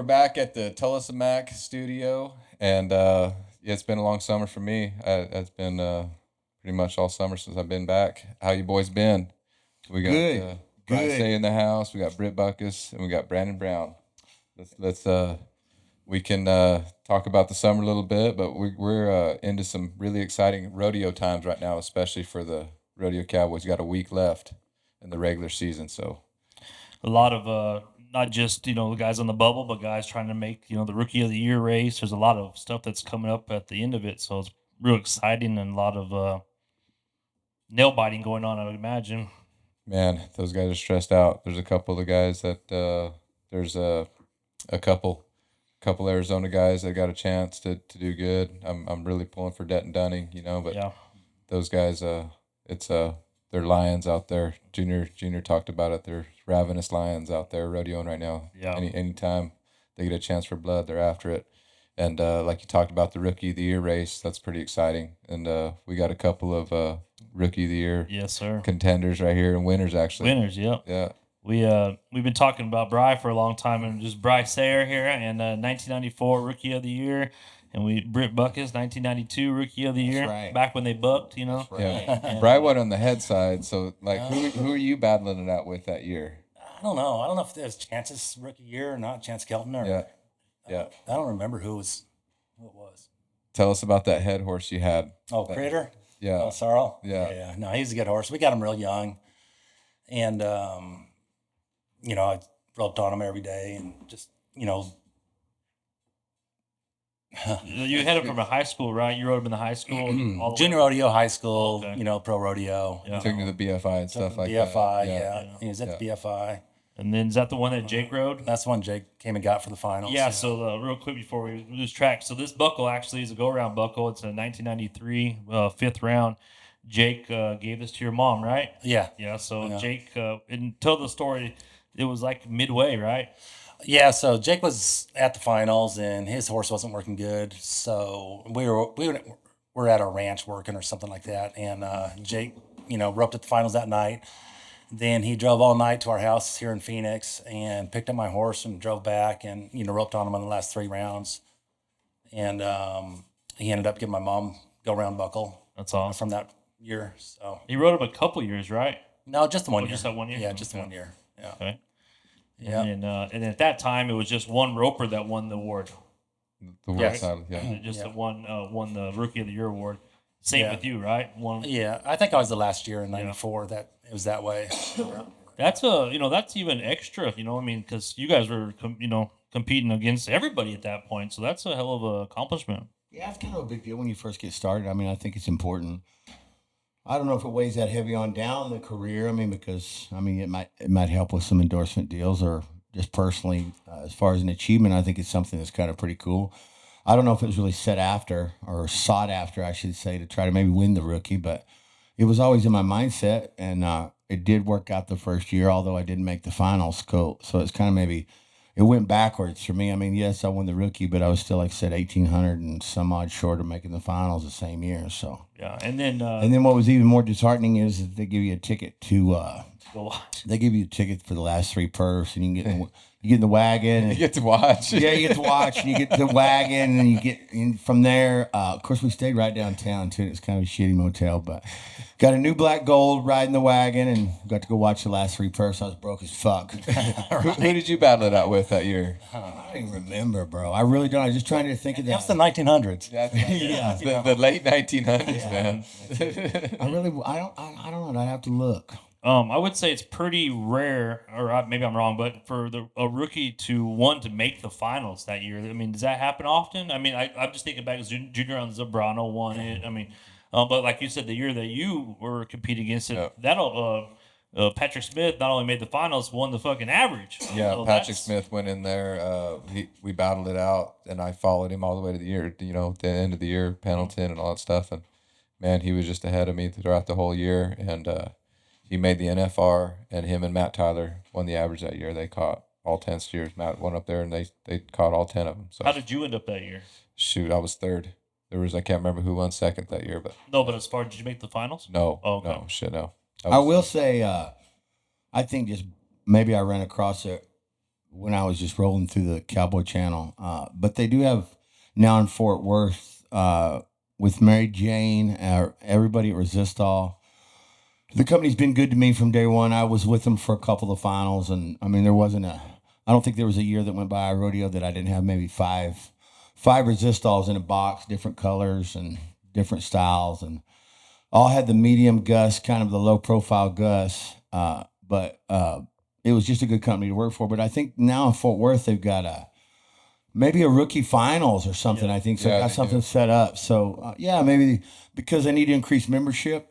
we're back at the Tolleson-Mack studio, and yeah, it's been a long summer for me. It's been pretty much all summer since I've been back. How you boys been? We got Good, Brye good. Sayer in the house. We got Britt Bockius, and we got Brandon Brown. Let's we can talk about the summer a little bit, but we're into some really exciting rodeo times right now, especially for the rodeo cowboys. Got a week left in the regular season, so A lot of not just the guys on the bubble, but guys trying to make the rookie of the year race. There's a lot of stuff that's coming up at the end of it, so it's real exciting and a lot of nail biting going on, I would imagine. man, those guys are stressed out. There's a couple of the guys that there's a couple Arizona guys that got a chance to do good. I'm really pulling for Denton Dunning, but Yeah, those guys, it's they're lions out there. Junior talked about it. They're ravenous lions out there rodeoing right now. Yeah. Anytime they get a chance for blood, they're after it. And like you talked about the rookie of the year race, that's pretty exciting. And we got a couple of rookie of the year yes, sir. contenders right here and winners actually. Winners, yep. Yeah. We've been talking about Brye for a long time, and just Brye Sayer here, and 1994 Rookie of the Year, and Britt Bockius 1992 Rookie of the Year. right. Back when they bucked, Right. Yeah. And, Brye went on the head side, so like who are you battling it out with that year? I don't know. I don't know if there's Chance's rookie year or not, Chance Kelton or Yeah. Yeah. I don't remember who it was. Tell us about that head horse you had. Oh, Crater? Yeah. Oh, Sorrel? Yeah. Yeah. No, he's a good horse. We got him real young. And I roped on him every day and just, you had him from a high school, right? You rode him in the high school, all the junior way? rodeo, high school, Okay. pro rodeo. Yeah. Took me to the BFI and stuff like BFI, that. yeah. Yeah. He was at the BFI. And then is that the one that Jake rode? That's one Jake came and got for the finals. Yeah, so real quick before we lose track. So this buckle actually is a go-around buckle. It's a 1993 fifth round. Jake gave this to your mom, right? Yeah. Yeah, so Yeah. Jake, and tell the story, it was like midway, right? Yeah, so Jake was at the finals and his horse wasn't working good. So we were at a ranch working or something like that. And Jake, roped at the finals that night. Then he drove all night to our house here in Phoenix and picked up my horse and drove back and, roped on him in the last 3 rounds. And he ended up giving my mom go-round buckle That's awesome. from that year. So He rode him a couple years, right? no, just the one Oh, year. just that 1 year? Yeah, just the Okay. 1 year. Yeah. Okay. Yeah. And at that time, it was just one roper that won the award. The world Yes. title, yeah. Just Yeah. the one won the Rookie of the Year award. Same Yeah. with you, right? One. Yeah, I think I was the last year in '94 that it was that way. That's that's even extra. Because you guys were competing against everybody at that point, so that's a hell of an accomplishment. Yeah, it's kind of a big deal when you first get started. I mean, I think it's important. I don't know if it weighs that heavy on down the career. I mean, because it might help with some endorsement deals or just personally, as far as an achievement, I think it's something that's kind of pretty cool. I don't know if it was really set after or sought after, I should say, to try to maybe win the rookie, but it was always in my mindset, and it did work out the first year, although I didn't make the finals. So it's kind of maybe it went backwards for me. I mean, yes, I won the rookie, but I was still, like I said, 1,800 and some odd short of making the finals the same year. So Yeah, and then and then what was even more disheartening is that they give you a ticket to go watch. they give you a ticket for the last 3 purse, and you get in the wagon. You And, get to watch. yeah, you get to watch, and you get the wagon, and you get in from there. Of course, we stayed right downtown too. It's kind of a shitty motel, but got a new black gold riding the wagon, and got to go watch the last 3 purse. I was broke as fuck. Who did you battle it out with that year? I don't even remember, bro. I really don't. I was just trying to think of That's that. the 1900s. Yeah, the late 1900s, man. I don't know. I'd have to look. I would say it's pretty rare, or maybe I'm wrong, but for a rookie to want to make the finals that year. I mean, does that happen often? I mean, I'm just thinking back as Junior on Zabrano won it. I mean, but like you said, the year that you were competing against it, Yeah. that'll Patrick Smith not only made the finals, won the fucking average. Yeah, So Patrick that's- Smith went in there. We battled it out, and I followed him all the way to the year. The end of the year, Pendleton and all that stuff. And man, he was just ahead of me throughout the whole year. And he made the NFR, and him and Matt Tyler won the average that year. They caught all 10 steers. Matt went up there, and they caught all 10 of them. So How did you end up that year? shoot, I was third. I can't remember who won second that year, but No, but as far did you make the finals? no, Oh, okay. no, shit, no. I will say, I think just maybe I ran across it when I was just rolling through the Cowboy Channel. But they do have now in Fort Worth with Mary Jane, everybody at Resistol. The company's been good to me from day one. I was with them for a couple of finals, and I mean, I don't think there was a year that went by a rodeo that I didn't have maybe five Resistols in a box, different colors and different styles, and all had the medium Gus, kind of the low profile Gus. But it was just a good company to work for. But I think now in Fort Worth, they've got maybe a rookie finals or something. I think so. Yeah, Got they something do. set up. So maybe because they need to increase membership,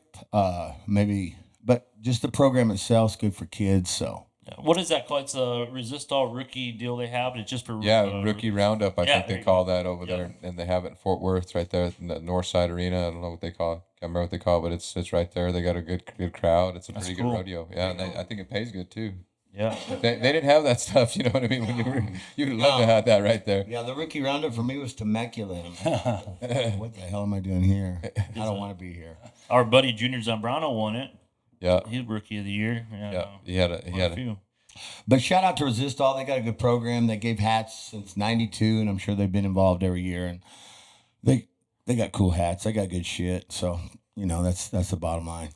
maybe. But just the program itself is good for kids. So What is that called? It's a Resistol rookie deal they have. It's just for Yeah, rookie roundup. I yeah, think there they you call go. that over Yeah. there, and they have it in Fort Worth, right there in the North Side Arena. I don't know what they call it. Can't remember what they call it, but it's right there. They got a good crowd. It's a pretty cool. good rodeo. Yeah, and I think it pays good too. Yeah. They didn't have that stuff. You know what I mean? When you would love to have that right there. yeah, the rookie roundup for me was Temecula. What the hell am I doing here? I don't want to be here. Our buddy Junior Zambrano won it. Yeah, He's rookie of the year. yeah. He had a few. But shout out to Resistol. They got a good program. They gave hats since '92, and I'm sure they've been involved every year. And they got cool hats. They got good shit. So that's the bottom line.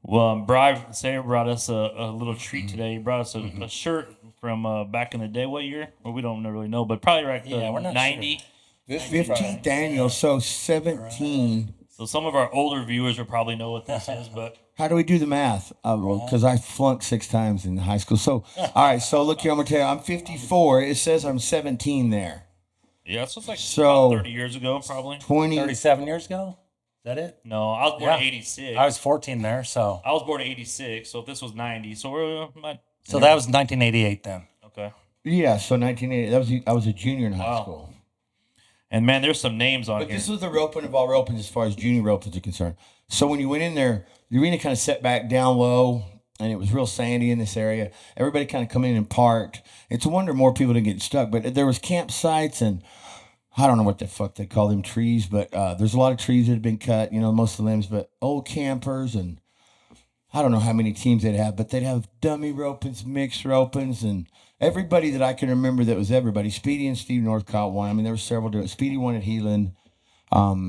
Well, Brye Sayer brought us a little treat today. He brought us a shirt from back in the day. What year? Well, we don't really know, but probably right we're not 90. this 15th annual, so 17. So some of our older viewers will probably know what this is, but How do we do the math? Because I flunked 6 times in high school. So, all right. So look here, I'm gonna tell you, I'm 54. It says I'm 17 there. yeah, so it's like So- about 30 years ago, probably. 20. 37 years ago? Is that it? No, I was born in Yeah. 86. I was 14 there, so. I was born in 86, so if this was 90, so we're So that was 1988 then. okay. Yeah. So 1980. I was a junior in high Wow. school. And man, there's some names on But here. this was the roping of all ropings as far as junior ropings are concerned. So when you went in there, the arena kind of set back down low, and it was real sandy in this area. Everybody kind of come in and parked. It's a wonder more people didn't get stuck. But there was campsites, and I don't know what the fuck they call them trees, but there's a lot of trees that had been cut, most of the limbs, but old campers, and I don't know how many teams they'd have, but they'd have dummy ropings, mixed ropings, and everybody that I can remember that was everybody. Speedy and Steve Northcott won. I mean, there were several different. Speedy won at Heelan.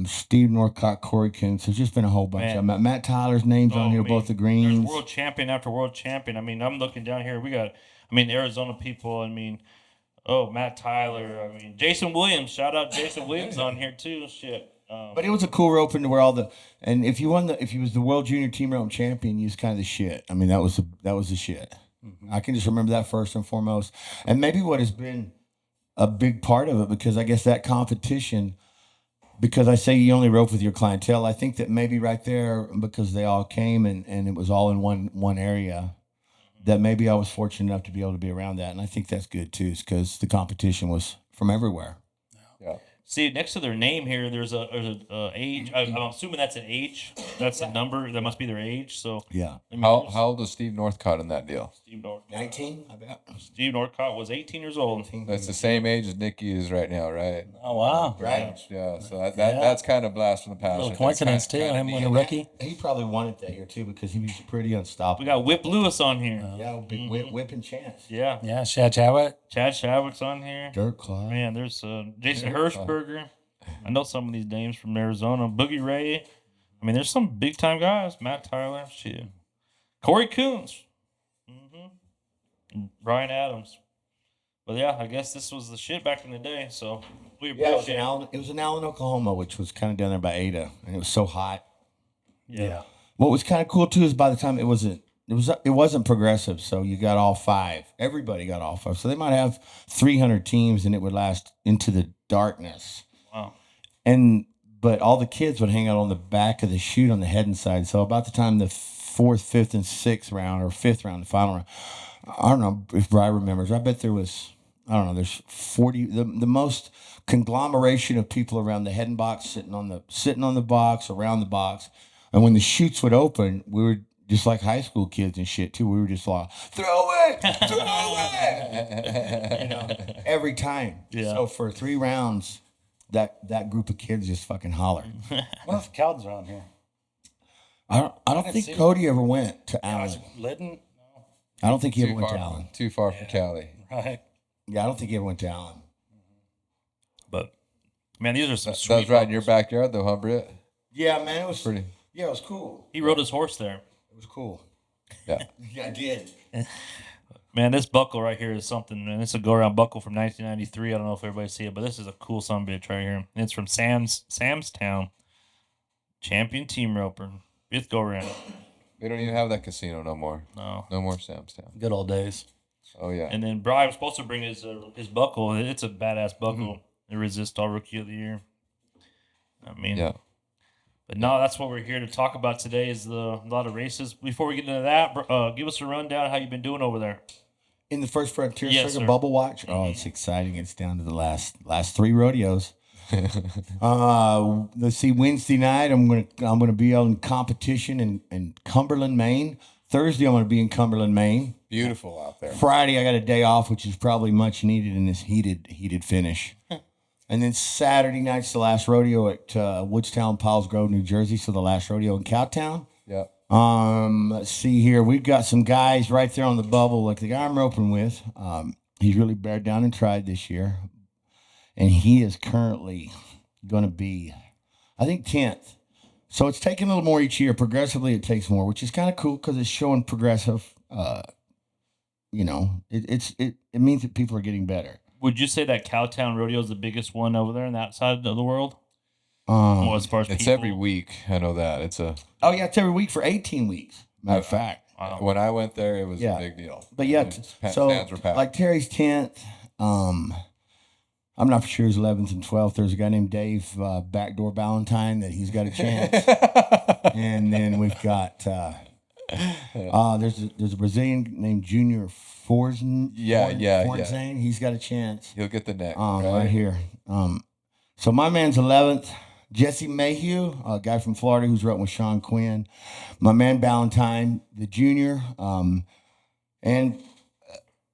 Steve Northcott, Corey Koontz. There's just been a whole bunch of them. Matt Tyler's name's on here, both the There's greens. world champion after world champion. I mean, I'm looking down here. We got, Arizona people. Matt Tyler. Jason Williams. Shout out Jason Williams on here too. Shit. But it was a cool roping to where and if you was the world junior team roping champion, you was kind of the shit. I mean, that was the shit. Mm-hmm. I can just remember that first and foremost, and maybe what has been a big part of it, because I guess that competition. Because I say you only rope with your clientele, I think that maybe right there, because they all came and it was all in one area, that maybe I was fortunate enough to be able to be around that. And I think that's good too, because the competition was from everywhere. Yeah. See, next to their name here, there's a age. I'm assuming that's an age. That's a number. That must be their age. So Yeah. How old was Steve Northcott in that deal? Steve Northcott. 19, I bet. Steve Northcott was 18 years old. That's the same age as Nikki is right now, right? Oh, wow. Right. Yeah. So that's kind of blast from the past. Little coincidence, too. Him winning a rookie. He probably won it that year too, because he was pretty We unstoppable. got Whip Lewis on here. Yeah, big whip and chance. Yeah. Yeah, Shad Chawit. Chad Shavwick's on here. Dirk Clark. Man, there's Jason Hirschberger. I know some of these names from Arizona. Boogie Ray. There's some big time guys. Matt Tyler. Shit. Corey Koontz. Brian Adams. But yeah, I guess this was the shit back in the day. So we Yeah, appreciate it was in Allen, Oklahoma, which was kind of down there by Ada, and it was so hot. Yeah. What was kind of cool too is by the time it wasn't progressive, so you got all 5. Everybody got all 5. So they might have 300 teams, and it would last into the darkness. Wow. But all the kids would hang out on the back of the chute on the head and side. So about the time the 4th, 5th, and 6th round, or 5th round, the final round, I don't know if Brye remembers. I bet there was, I don't know, there's 40, the most conglomeration of people around the head and box, sitting on the box, around the box. And when the chutes would open, we were just like high school kids and shit too. We were just like, throw it, every time. Yeah. So for 3 rounds, that group of kids just fucking hollered. I wonder if Cowden's around here. I don't think see him. Cody ever went to Allen. Liddon? I don't think he ever Too went far, to Allen. too far from Cali. Right. Yeah, I don't think he ever went to Allen. But man, these are some That sweet. was right in your buckles. backyard, though, huh, Britt? Yeah, man, it was Pretty. Yeah, it was cool. He rode his horse there. It was cool. Yeah. Yeah, I did. Man, this buckle right here is something, man. It's a go-around buckle from 1993. I don't know if everybody see it, but this is a cool son bitch right here. And it's from Sam's Town. Champion team roper. 5th go-around. We don't even have that casino no more. No. No more Sam's Town. Good old days. Oh, yeah. And then Brye was supposed to bring his buckle. It's a badass buckle. The Resist All Rookie of the Year. I mean, Yeah. But no, that's what we're here to talk about today is a lot of races. Before we get into that, give us a rundown of how you've been doing over there. In the first Frontier Yes, Circuit sir. Bubble Watch. Oh, it's exciting. It's down to the last 3 rodeos. Let's see. Wednesday night, I'm gonna be out in competition in Cumberland, Maine. Thursday, I'm gonna be in Cumberland, Maine. Beautiful out there. Friday, I got a day off, which is probably much needed in this heated finish. And then Saturday night's the last rodeo at Woodstown, Powell's Grove, New Jersey. So the last rodeo in Cowtown. Yeah. Let's see here. We've got some guys right there on the bubble, like the guy I'm roping with. He's really bared down and tried this year. And he is currently going to be, I think, 10th. So it's taking a little more each year. Progressively, it takes more, which is kind of cool because it's showing progressive. It means that people are getting better. Would you say that Cowtown Rodeo is the biggest one over there in that side of the world? Well, as far as It's people? every week. I know that. It's a. Oh, yeah, it's every week for 18 weeks. Matter of fact. Wow. When I went there, it was Yeah. a big deal. But yeah, so fans were packed. like Terry's 10th. I'm not for sure his 11th and 12th. There's a guy named Dave Backdoor Valentine that he's got a chance. And then we've got there's a Brazilian named Junior Forzen. Yeah. Forzen. He's got a chance. He'll get the neck. Right here. So my man's 11th. Jesse Mayhew, a guy from Florida who's riding with Sean Quinn. My man Valentine, the junior. And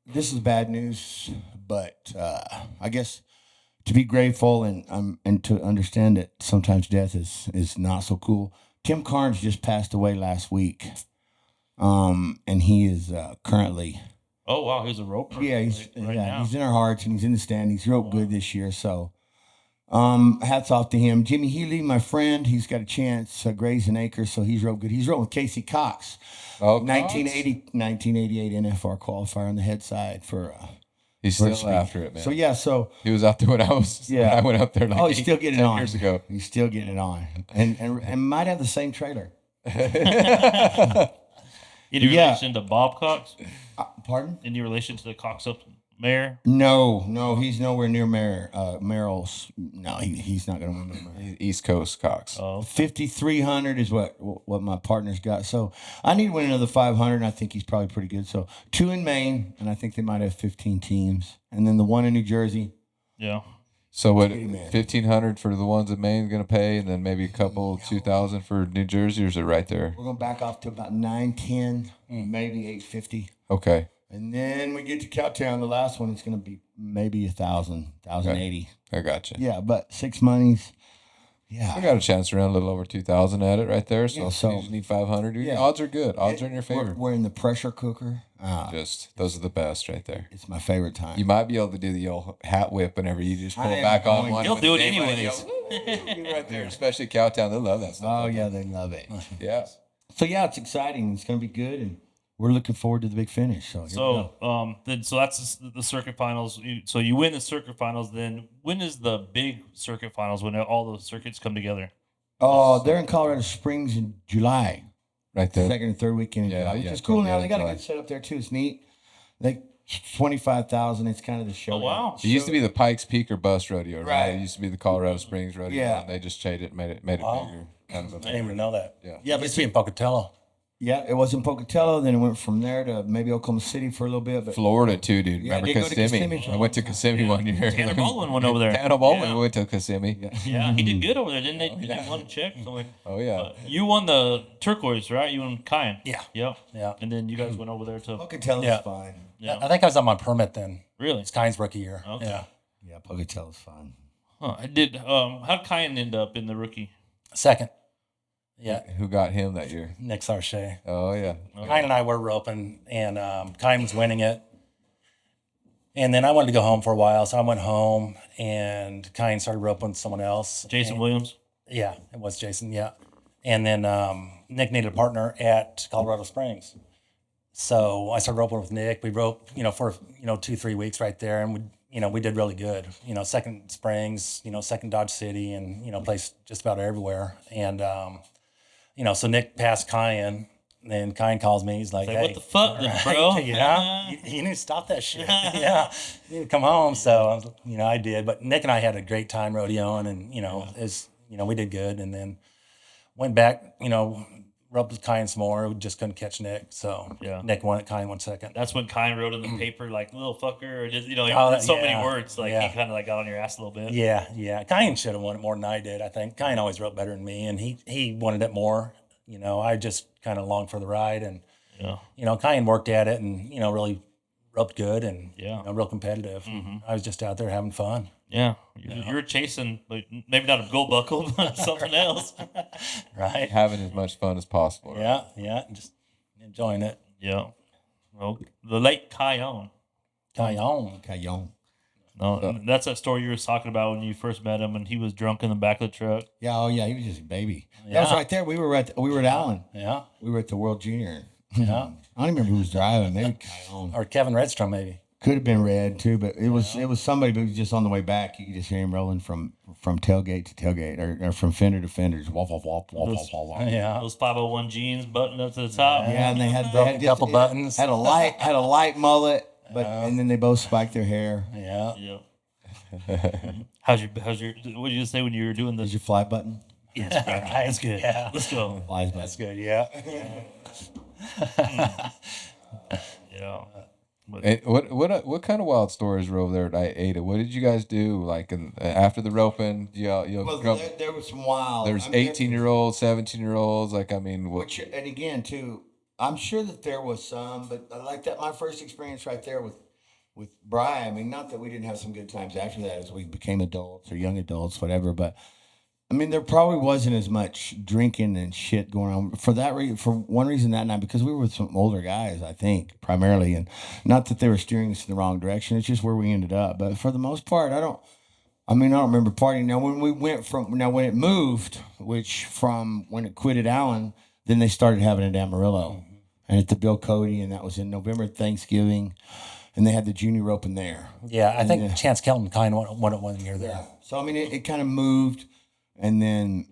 this is bad news, but I guess to be grateful and to understand that sometimes death is not so cool. Tim Carnes just passed away last week, and he is currently. Oh, wow. He's a roper. Yeah, he's right now. he's in our hearts and he's in the stand. He's roped good this year, so hats off to him. Jimmy Healy, my friend, he's got a chance. Grays and Acres, so he's roped good. He's roped with Casey Cox. Oh, 1988 NFR qualifier on the head side for. He's for still speed. after it, man. So yeah, so He was out there when I was. Yeah. When I went out there. Like he's still getting 10 on. years ago. He's still getting it on, and might have the same trailer. Any Yeah. relation to Bob Cox? Pardon? Any relation to the Cox up mayor? No, he's nowhere near Merrill's. No, he's not going to win the Merrill. East Coast Cox. Oh, 5,300 is what my partner's got. So I need to win another 500, and I think he's probably pretty good. So 2 in Maine, and I think they might have 15 teams, and then the 1 in New Jersey. yeah. So what? Amen. 1,500 for the ones in Maine going to pay, and then maybe a couple 2,000 for New Jersey, or is it right there? We're going to back off to about 910, maybe 850. Okay. And then we get to Cowtown. The last one is going to be maybe 1,000, 1,080. I got you. Yeah, but 6 monies. I Yeah. got a chance to run a little over 2,000 at it right there. So, Yeah, if you need 500. yeah. Odds are good. Odds are in your favor. We're in the pressure cooker. Just those are the best right there. It's my favorite time. You might be able to do the old hat whip whenever you just pull I it am back on going one. to. He'll with do the it name on anyways. You're right there, especially Cowtown. They love that stuff. Oh, yeah, they love it. Yeah. So, yeah, it's exciting. It's going to be good, and we're looking forward to the big finish. So, here we go. So that's the circuit finals. So you win the circuit finals. Then when is the big circuit finals? When all the circuits come together? Oh, they're in Colorado Springs in July. Right there. Second and third weekend in Yeah, July, which yeah, is cool. Now yeah, they got a July. good setup there too. It's neat. Like 25,000. It's kind of the show. Oh, wow. It used to be the Pikes Peak or Bus Rodeo, right? Right. It used to be the Colorado Springs Rodeo. Yeah. And they just changed it, made it Wow. bigger. Kind of I didn't even know that. Yeah. Yeah, It used to be in Pocatello. Yeah, it was in Pocatello. Then it went from there to maybe Oklahoma City for a little bit. But Florida too, dude. Yeah, I Remember did go to Kissimmee? Kissimmee. I went to Kissimmee one year. Tanner Baldwin went over there. Tanner Baldwin Yeah. went to Kissimmee. Yeah, he did good over there, didn't they? He yeah. won a check. So like, Oh yeah. you won the turquoise, right? You and Kyan. Yeah. Yep. Yeah. And then you guys went over there to Pocatello's Yeah. fine. yeah. I think I was on my permit then. Really? It's Kyne's rookie year. Okay. Yeah. Yeah, Pocatello's fine. Huh. I did. How'd Kyan end up in the rookie? Second. Yeah. Who got him that year? Nick Sarche. Oh yeah. Kyne and I were roping, and Kyne was winning it. And then I wanted to go home for a while, so I went home and kind of started roping with someone else. Jason And- Williams. Yeah, it was Jason. Yeah, and then Nick needed a partner at Colorado Springs, so I started roping with Nick. We roped, for 2-3 weeks right there, and we did really good. Second Springs, second Dodge City, and placed just about everywhere. And so Nick passed Kyan. Then Kyan calls me. He's like, Like, "Hey, what the fuck, bro? yeah, you need to stop that shit. Yeah, you need to come home." So I did. But Nick and I had a great time rodeoing, and we did good. And then went back, rubbed with Kyan some more. We just couldn't catch Nick. So Yeah. Nick won it. Kyan won second. That's when Kyan wrote in the paper, like, little fucker, or just, Oh, so many yeah. words. Like, Yeah. he kind of like got on your ass a little bit. Yeah. Kyan should have won it more than I did. I think Kyan always wrote better than me, and he wanted it more. I just kind of longed for the ride, and Yeah. Kyan worked at it, and really roped good, and Yeah. real competitive. I was just out there having fun. Yeah. You're chasing, but maybe not a gold buckle, but something else. Right? Having as much fun as possible. Right? Yeah, just enjoying it. Yeah. Well, the late Kyan. Cayon. No, that's that story you were talking about when you first met him, and he was drunk in the back of the truck. Yeah, oh yeah, he was just a baby. That was Yeah. right there. We were at Allen. Yeah, We were at the World Junior. yeah. I don't even remember who was driving. Maybe Cayon. Or Kevin Redstrom, maybe. Could have been Red too, but it was somebody who was just on the way back. You could just hear him rolling from tailgate to tailgate, or from fender to fender, just wop wop wop wop wop wop. wop. Yeah. Those 501 jeans buttoned up to the top. Yeah, and they had Broke a just- couple buttons. Had a light mullet, but and then they both spiked their hair. Yeah. Yeah. How's your what did you say when you were doing Is this? your fly button? Yes, bro. That's good. Yeah. Let's go. Flies button. That's good. Yeah. Yeah. Hey, what kind of wild stories were over there at Ada? What did you guys do? Like after the roping, Well, there was some wild. there's I mean, 18-year-olds, 17-year-olds. Like, I mean, what? and again, too, I'm sure that there was some, but I like that. My first experience right there with Brye. I mean, not that we didn't have some good times after that as we became adults or young adults, whatever. But I mean, there probably wasn't as much drinking and shit going on for that reason. For one reason that night, because we were with some older guys, I think primarily, and not that they were steering us in the wrong direction. It's just where we ended up. But for the most part, I don't remember partying. Now, when it moved, which from when it quit at Allen, then they started having it at Amarillo and at the Bill Cody, and that was in November, Thanksgiving, and they had the junior roping there. Yeah. I think Chance Kelton kind of won it 1 year there. So I mean, it kind of moved, and then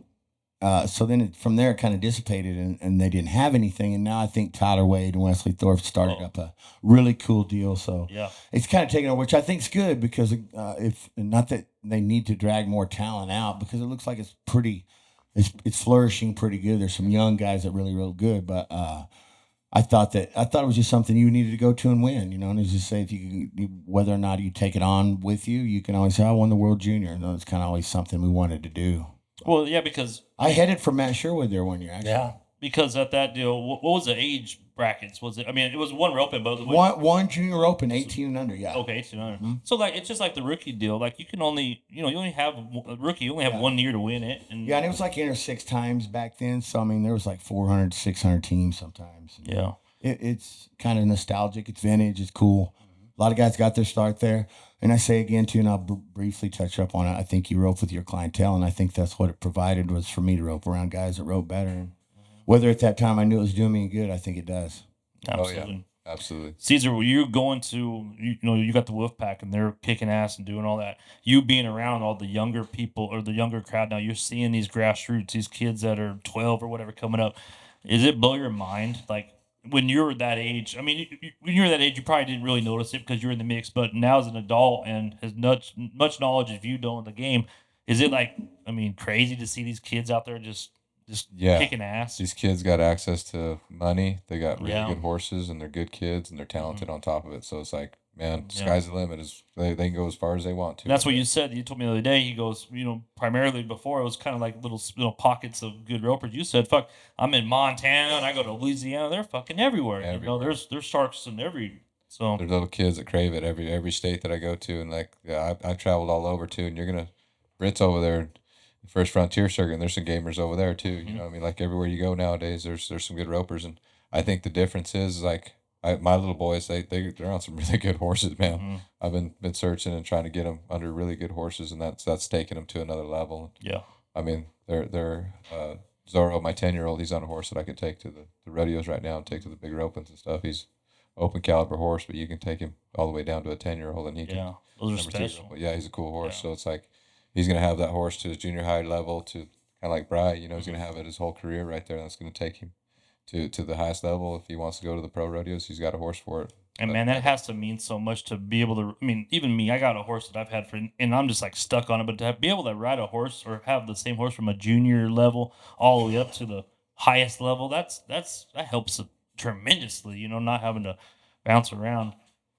from there it kind of dissipated, and they didn't have anything. And now I think Tyler Wade and Wesley Thorpe started up a really cool deal. So Yeah. it's kind of taken over, which I think is good because if not that they need to drag more talent out, because it looks like it's flourishing pretty good. There's some young guys that really real good, but I thought it was just something you needed to go to and win, and as you say, if whether or not you take it on with you, you can always say, I won the World Junior. And it's kind of always something we wanted to do. Well, yeah, because I headed for Matt Sherwood there 1 year, actually. Yeah. at that deal, what was the age brackets? Was it? I mean, it was one roping, but it was One junior open, 18 and under, yeah. Okay, 200. So like, it's just like the rookie deal. Like, you can only, you only have a rookie. You only have 1 year to win it. And Yeah, and it was like enter 6 times back then. So, I mean, there was like 400, 600 teams sometimes. Yeah. It's kind of nostalgic. It's vintage. It's cool. A lot of guys got their start there. And I say again, too, and I'll briefly touch up on it, I think you rope with your clientele, and I think that's what it provided, was for me to rope around guys that rope better. And whether at that time I knew it was doing me good, I think it does. Absolutely. Oh, yeah. Absolutely. Cesar, when you're going to, you got the wolf pack and they're kicking ass and doing all that. You being around all the younger people or the younger crowd now, you're seeing these grassroots, these kids that are 12 or whatever coming up. Is it blow your mind? Like, when you're that age, I mean, when you're that age, you probably didn't really notice it because you're in the mix. But now as an adult and has much knowledge as you do in the game, is it like, I mean, crazy to see these kids out there just kicking ass? These kids got access to money. They got really Yeah. good horses, and they're good kids, and they're talented on top of it. So it's like, man, Yeah. sky's the limit. They can go as far as they want to. And that's what you said. You told me the other day. He goes, primarily before it was kind of like little pockets of good ropers. You said, "Fuck, I'm in Montana and I go to Louisiana. They're fucking everywhere. There's sharks in every." So There's little kids that crave it every state that I go to, and like, yeah, I've traveled all over too. And Britt's over there, First Frontier Circuit, and there's some gamers over there too. You know what I mean? Like, everywhere you go nowadays, there's some good ropers, and I think the difference is like, my little boys, they're on some really good horses, man. I've been searching and trying to get them under really good horses, and that's taking them to another level. Yeah. I mean, they're Zorro, my 10-year-old, he's on a horse that I could take to the rodeos right now and take to the bigger opens and stuff. He's open caliber horse, but you can take him all the way down to a 10-year-old, and he can. Yeah. Those are number two special. level. Yeah, he's a cool horse. Yeah. So it's like he's gonna have that horse to his junior high level, to kind of like Brye. You know, he's gonna have it his whole career right there. That's gonna take him to the highest level. If he wants to go to the pro rodeos, he's got a horse for it. And man, that has to mean so much to be able to. I mean, even me, I got a horse that I've had for, and I'm just like stuck on it. But to be able to ride a horse or have the same horse from a junior level all the way up to the highest level, that helps tremendously. You know, not having to bounce around.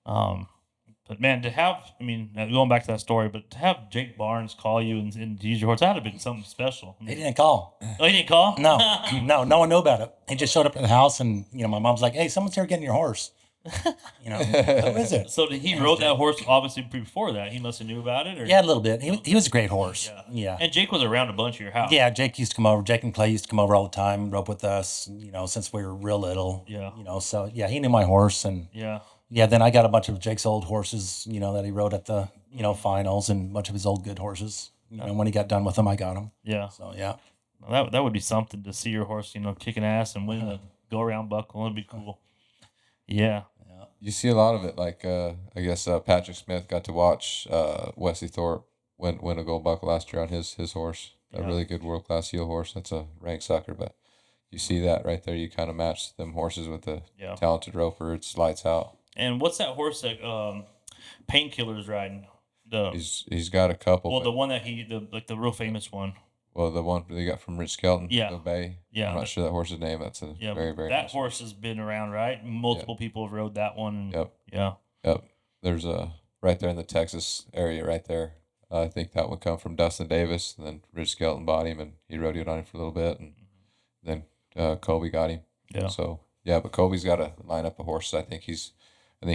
But man, to have, I mean, going back to that story, but to have Jake Barnes call you and use your horse, that would have been something special. He didn't call. Oh, he didn't call? No, no one knew about it. He just showed up at the house, and my mom's like, "Hey, someone's here getting your horse." Who is it? So he rode that horse obviously before that. He must have knew about it, or Yeah, a little bit. He was a great horse. Yeah. And Jake was around a bunch of your house. Yeah, Jake used to come over. Jake and Clay used to come over all the time, rope with us, since we were real little. Yeah. So yeah, he knew my horse, and Yeah. then I got a bunch of Jake's old horses, that he rode at the, finals, and a bunch of his old good horses. And when he got done with them, I got them. Yeah. So yeah. Well, that would be something to see your horse, kicking ass and winning a go around buckle. It'd be cool. Yeah. You see a lot of it. Like I guess Patrick Smith got to watch Wesley Thorpe win a gold buckle last year on his horse. A really good world class heel horse. That's a rank sucker, but you see that right there. You kind of match them horses with a talented roper. It's lights out. And what's that horse that Painkiller's riding? He's got a couple. Well, the one that the real famous one. Well, the one they got from Rich Skelton, Yeah. the Bay. Yeah. I'm not sure that horse's name. That's a very, very that nice horse has been around, right? Multiple people have rode that one. And, Yep. Yeah. Yep. There's a right there in the Texas area, right there. I think that would come from Dustin Davis, and then Rich Skelton bought him, and he rodeoed on him for a little bit, and then Colby got him. Yeah. So but Colby's got a lineup of horses. I think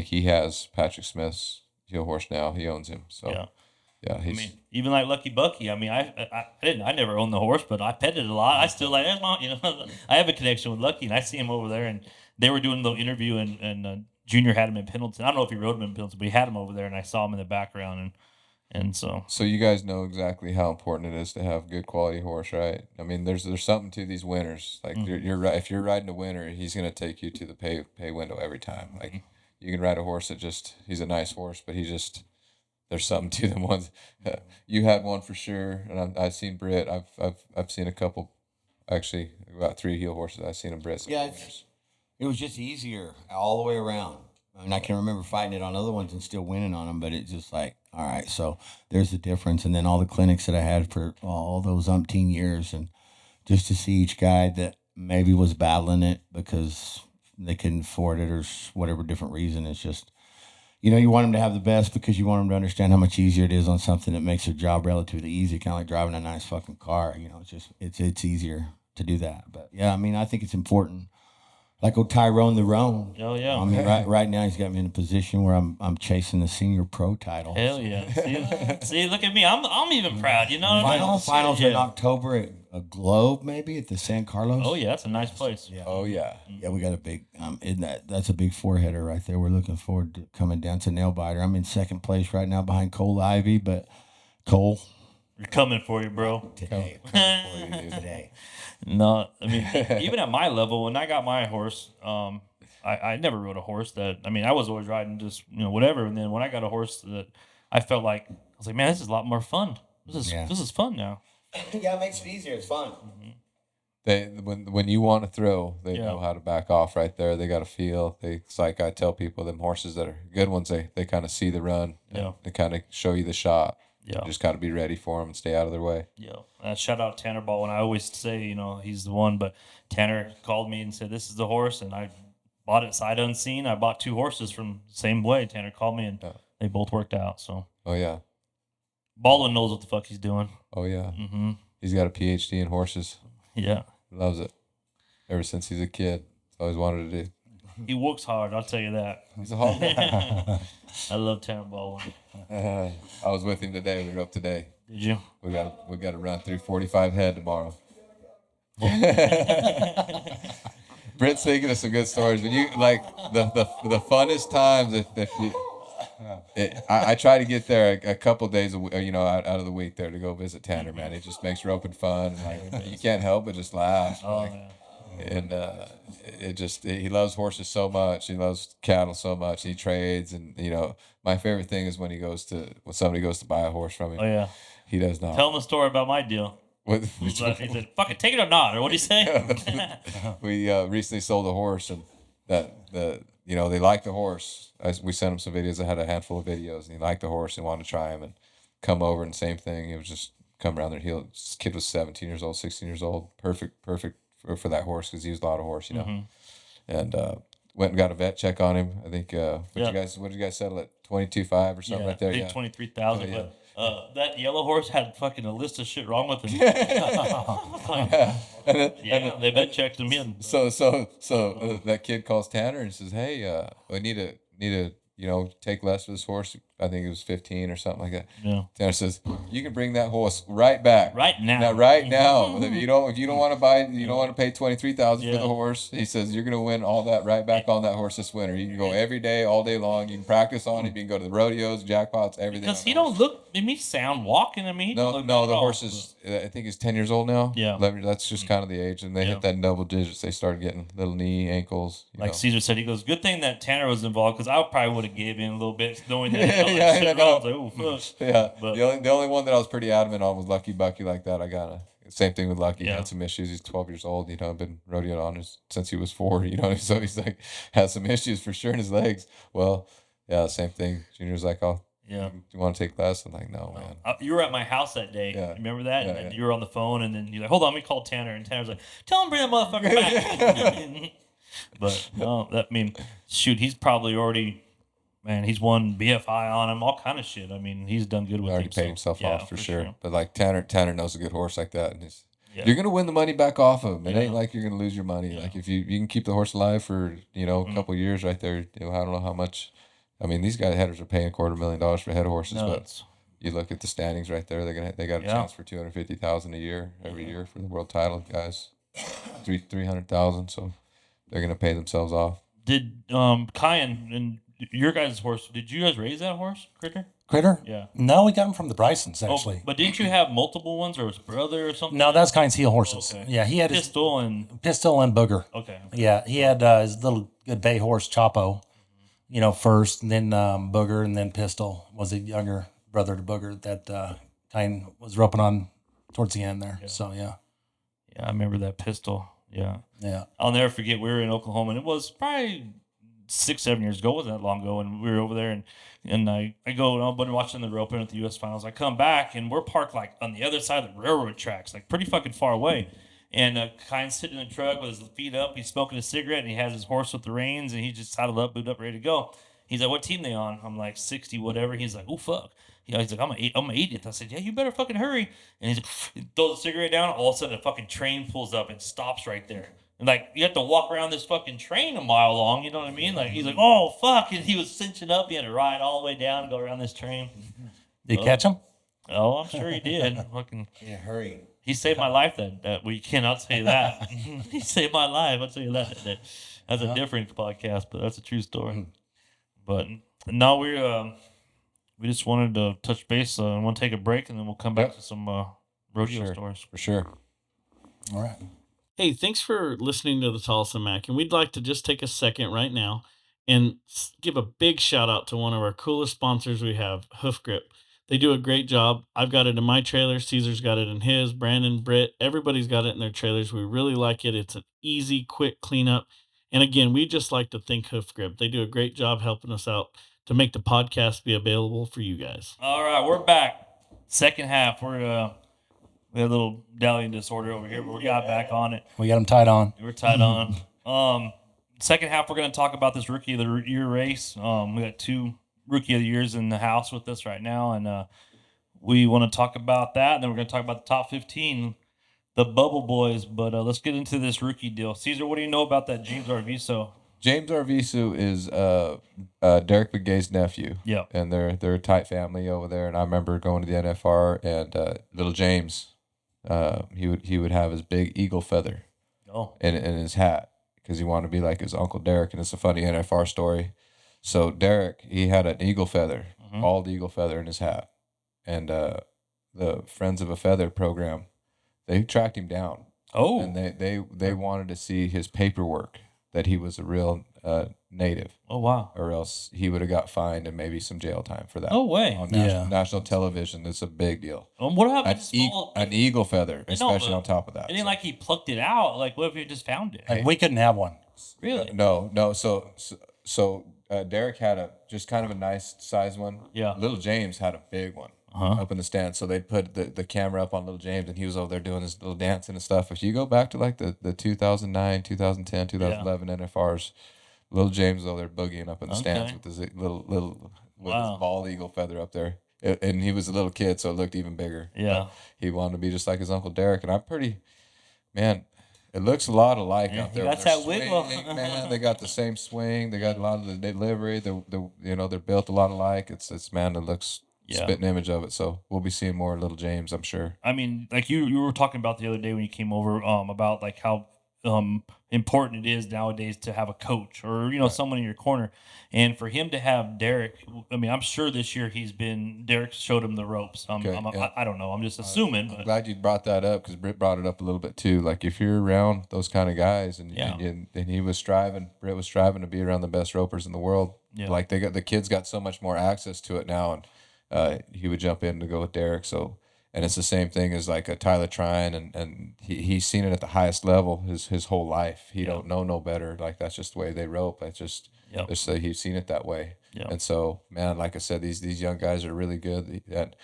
he has Patrick Smith's heel horse now. He owns him. So he's. I mean, even like Lucky Bucky. I mean, I never owned the horse, but I petted it a lot. I still like, I have a connection with Lucky, and I see him over there, and they were doing the interview, and Junior had him in Pendleton. I don't know if he rode him in Pendleton, but he had him over there, and I saw him in the background, and so. So you guys know exactly how important it is to have good quality horse, right? I mean, there's something to these winners. Like you're right. If you're riding a winner, he's gonna take you to the pay window every time. Like you can ride a horse that he's a nice horse, but there's something to them ones. You had one for sure, and I've seen Britt. I've seen a couple, actually about 3 heel horses. I've seen them Britt. Yeah, it was just easier all the way around. I mean, I can remember fighting it on other ones and still winning on them, but it's just like, all right, so there's the difference. And then all the clinics that I had for all those umpteen years, and just to see each guy that maybe was battling it because they couldn't afford it or whatever different reason, it's just, you want them to have the best because you want them to understand how much easier it is on something that makes their job relatively easy, kind of like driving a nice fucking car. It's just, it's easier to do that. But yeah, I mean, I think it's important. Like Tyrone the Roan. Oh yeah. I mean, right now he's got me in a position where I'm chasing the senior pro title. Hell yeah! See, look at me. I'm even proud. You know. Finals in October at a Globe, maybe at the San Carlos. Oh yeah, that's a nice place. Yeah. Oh yeah. Yeah, we got a big. That's a big 4-header right there. We're looking forward to coming down to nail biter. I'm in second place right now behind Cole Ivy, but Cole. We're coming for you, bro. Today. Coming for you, dude. Today. No, I mean, even at my level, when I got my horse, I never rode a horse that, I mean, I was always riding just, whatever. And then when I got a horse that I felt like, I was like, man, this is a lot more fun. This is fun now. Yeah, it makes it easier. It's fun. When you want to throw, they know how to back off right there. They got a feel. It's like I tell people, them horses that are good ones, they kind of see the run. Yeah. They kind of show you the shot. Yeah. You just got to be ready for them and stay out of their way. Yeah. Shout out Tanner Ball. And I always say, he's the one, but Tanner called me and said, this is the horse. And I bought it sight unseen. I bought 2 horses from the same way. Tanner called me and they both worked out. So. Oh, yeah. Baldwin knows what the fuck he's doing. Oh, yeah. Mm-hmm. He's got a PhD in horses. Yeah. He loves it. Ever since he's a kid. That's all he's wanted to do. He works hard, I'll tell you that. He's a hog. I love Tanner Baldwin. I was with him today. We were up today. Did you? We got to run through 45 head tomorrow. Britt's thinking of some good stories. When you like the funnest times, if you, I try to get there a couple days out of the week there to go visit Tanner. Man, it just makes roping fun. And, like you can't help but just laugh. And he loves horses so much. He loves cattle so much. He trades, and my favorite thing is when somebody goes to buy a horse from him. Oh yeah. He does not. Tell him the story about my deal. He said, "Fuck it, take it or not," or what did he say? We recently sold a horse, and they liked the horse. We sent him some videos. I had a handful of videos, and he liked the horse and wanted to try him and come over, and same thing. It was just come around there. This kid was 17 years old, 16 years old. Perfect for that horse because he was a lot of horse, And went and got a vet check on him. I think what did you guys settle at 22.5 or something right there? I think 23,000. Yeah. But that yellow horse had fucking a list of shit wrong with him. They vet checked him in. So that kid calls Tanner and says, "Hey, we need to take less for this horse." I think it was 15 or something like that. Yeah. Tanner says, "You can bring that horse right back right now. If you don't want to buy, you don't want to pay 23,000 for the horse." He says, "You're gonna win all that right back on that horse this winter. You can go every day, all day long. You can practice on it. You can go to the rodeos, jackpots, everything." Because he don't look me sound walking. I mean, no. The horse is, I think he's 10 years old now. Yeah. 11, that's just kind of the age, and they hit that in double digits. They started getting little knee, ankles. Like Cesar said, he goes, "Good thing that Tanner was involved because I probably would have gave in a little bit, knowing that." I was like, "Oh fuck." Yeah. But The only one that I was pretty adamant on was Lucky Bucky like that. Same thing with Lucky. He had some issues. He's 12 years old. Been rodeoing on since he was 4. So he's like has some issues for sure in his legs. Well, yeah, same thing. Junior's like, "Oh, yeah, do you want to take less?" I'm like, "No, man." You were at my house that day. Yeah. Remember that? Yeah, And you were on the phone, and then you're like, "Hold on, let me call Tanner." And Tanner's like, "Tell him bring that motherfucker back." But no, shoot, he's probably already. Man, he's won BFI on him, all kind of shit. I mean, he's done good with Already him. paid himself off for sure. But like Tanner knows a good horse like that, and you're gonna win the money back off of him. It ain't like you're gonna lose your money. Yeah. Like if you can keep the horse alive for a couple years right there. I don't know how much. I mean, these headers are paying $250,000 for head horses, but you look at the standings right there. They got a chance for $250,000 a year every year for the world title, guys. 300,000, so they're gonna pay themselves off. Did Kyan and your guys' horse? Did you guys raise that horse, Critter? Yeah. No, we got him from the Brysons actually. But didn't you have multiple ones, or his brother or something? No, that's Kyne's heel horses. Okay. Yeah, he had Pistol and Booger. Okay. Yeah, he had his little good bay horse Chapo, first, and then Booger, and then Pistol was a younger brother to Booger that Kyne was roping on towards the end there. Yeah. So yeah, I remember that Pistol. Yeah. Yeah. I'll never forget. We were in Oklahoma, and it was probably 6-7 years ago. It wasn't that long ago, and we were over there, and I go, I've been watching the roping at the U.S. finals. I come back, and we're parked like on the other side of the railroad tracks, like pretty fucking far away. And Kyne's sitting in the truck with his feet up. He's smoking a cigarette, and he has his horse with the reins, and he just saddled up, booted up, ready to go. He's like, "What team they on?" I'm like, 60, whatever. He's like, "Oh, fuck." He's like, I'm an 80th. I said, "Yeah, you better fucking hurry." And he's like, he throws the cigarette down. All of a sudden, a fucking train pulls up and stops right there. And like, you have to walk around this fucking train a mile long. You know what I mean? Like, he's like, "Oh, fuck." And he was cinching up. He had to ride all the way down and go around this train. Did you catch him? Oh, I'm sure he did. Fucking. Yeah, hurry. He saved my life that week. Cannot say that. He saved my life. I'll tell you that. That's a different podcast, but that's a true story. But no, we just wanted to touch base and want to take a break, and then we'll come back to some rodeo stories. For sure. All right. Hey, thanks for listening to the Tolleson-Mack, and we'd like to just take a second right now and give a big shout out to one of our coolest sponsors we have, Hoof Grip. They do a great job. I've got it in my trailer. Cesar's got it in his. Brandon, Britt, everybody's got it in their trailers. We really like it. It's an easy, quick cleanup. And again, we just like to thank Hoof Grip. They do a great job helping us out to make the podcast be available for you guys. All right, we're back. Second half. We had a little dallying disorder over here, but we got back on it. We got them tied on. We're tied on. Second half, we're going to talk about this Rookie of the Year race. We got 2 Rookie of the Years in the house with us right now, and we want to talk about that. And then we're going to talk about the top 15, the Bubble Boys. But let's get into this rookie deal. Cesar, what do you know about that James Arvizo? James Arvizo is Derek Begay's nephew. Yeah, and they're a tight family over there. And I remember going to the NFR, and little James, he would have his big eagle feather in his hat, because he wanted to be like his Uncle Derek. And it's a funny NFR story. So Derek, he had an eagle feather, bald eagle feather in his hat. And the Friends of a Feather program, they tracked him down. Oh. And they wanted to see his paperwork that he was a real native. Oh, wow. Or else he would have got fined and maybe some jail time for that. No way. On Yeah. national television, it's a big deal. What happened? An eagle feather, especially on top of that. It ain't like he plucked it out. Like, what if he just found it? Like, we couldn't have one. Really? No. So Derek had just kind of a nice size one. Yeah. Little James had a big one up in the stand. So they'd put the camera up on Little James, and he was over there doing his little dancing and stuff. If you go back to like the 2009, 2010, 2011 NFRs, Little James was over there boogieing up in the stands with his little with his bald eagle feather up there. And he was a little kid, so it looked even bigger. Yeah. He wanted to be just like his Uncle Derek. And I'm man, it looks a lot alike out there. That's They're that wiggle. swinging, man. They got the same swing. They got a lot of the delivery. They're built a lot alike. It's man, it looks spitting image of it. So we'll be seeing more Little James, I'm sure. I mean, like you were talking about the other day when you came over, about like how important it is nowadays to have a coach or someone in your corner, and for him to have Derek. I mean, I'm sure this year Derek showed him the ropes. I don't know. I'm just assuming. I'm But glad you brought that up because Britt brought it up a little bit too. Like if you're around those kind of guys, and he was Britt was striving to be around the best ropers in the world. Yeah. Like the kids got so much more access to it now, and he would jump in to go with Derek. So. And it's the same thing as like a Tyler Trine, and he's seen it at the highest level his whole life. He don't know no better. Like that's just the way they rope. That's just he's seen it that way. Yep. And so, man, like I said, these young guys are really good. And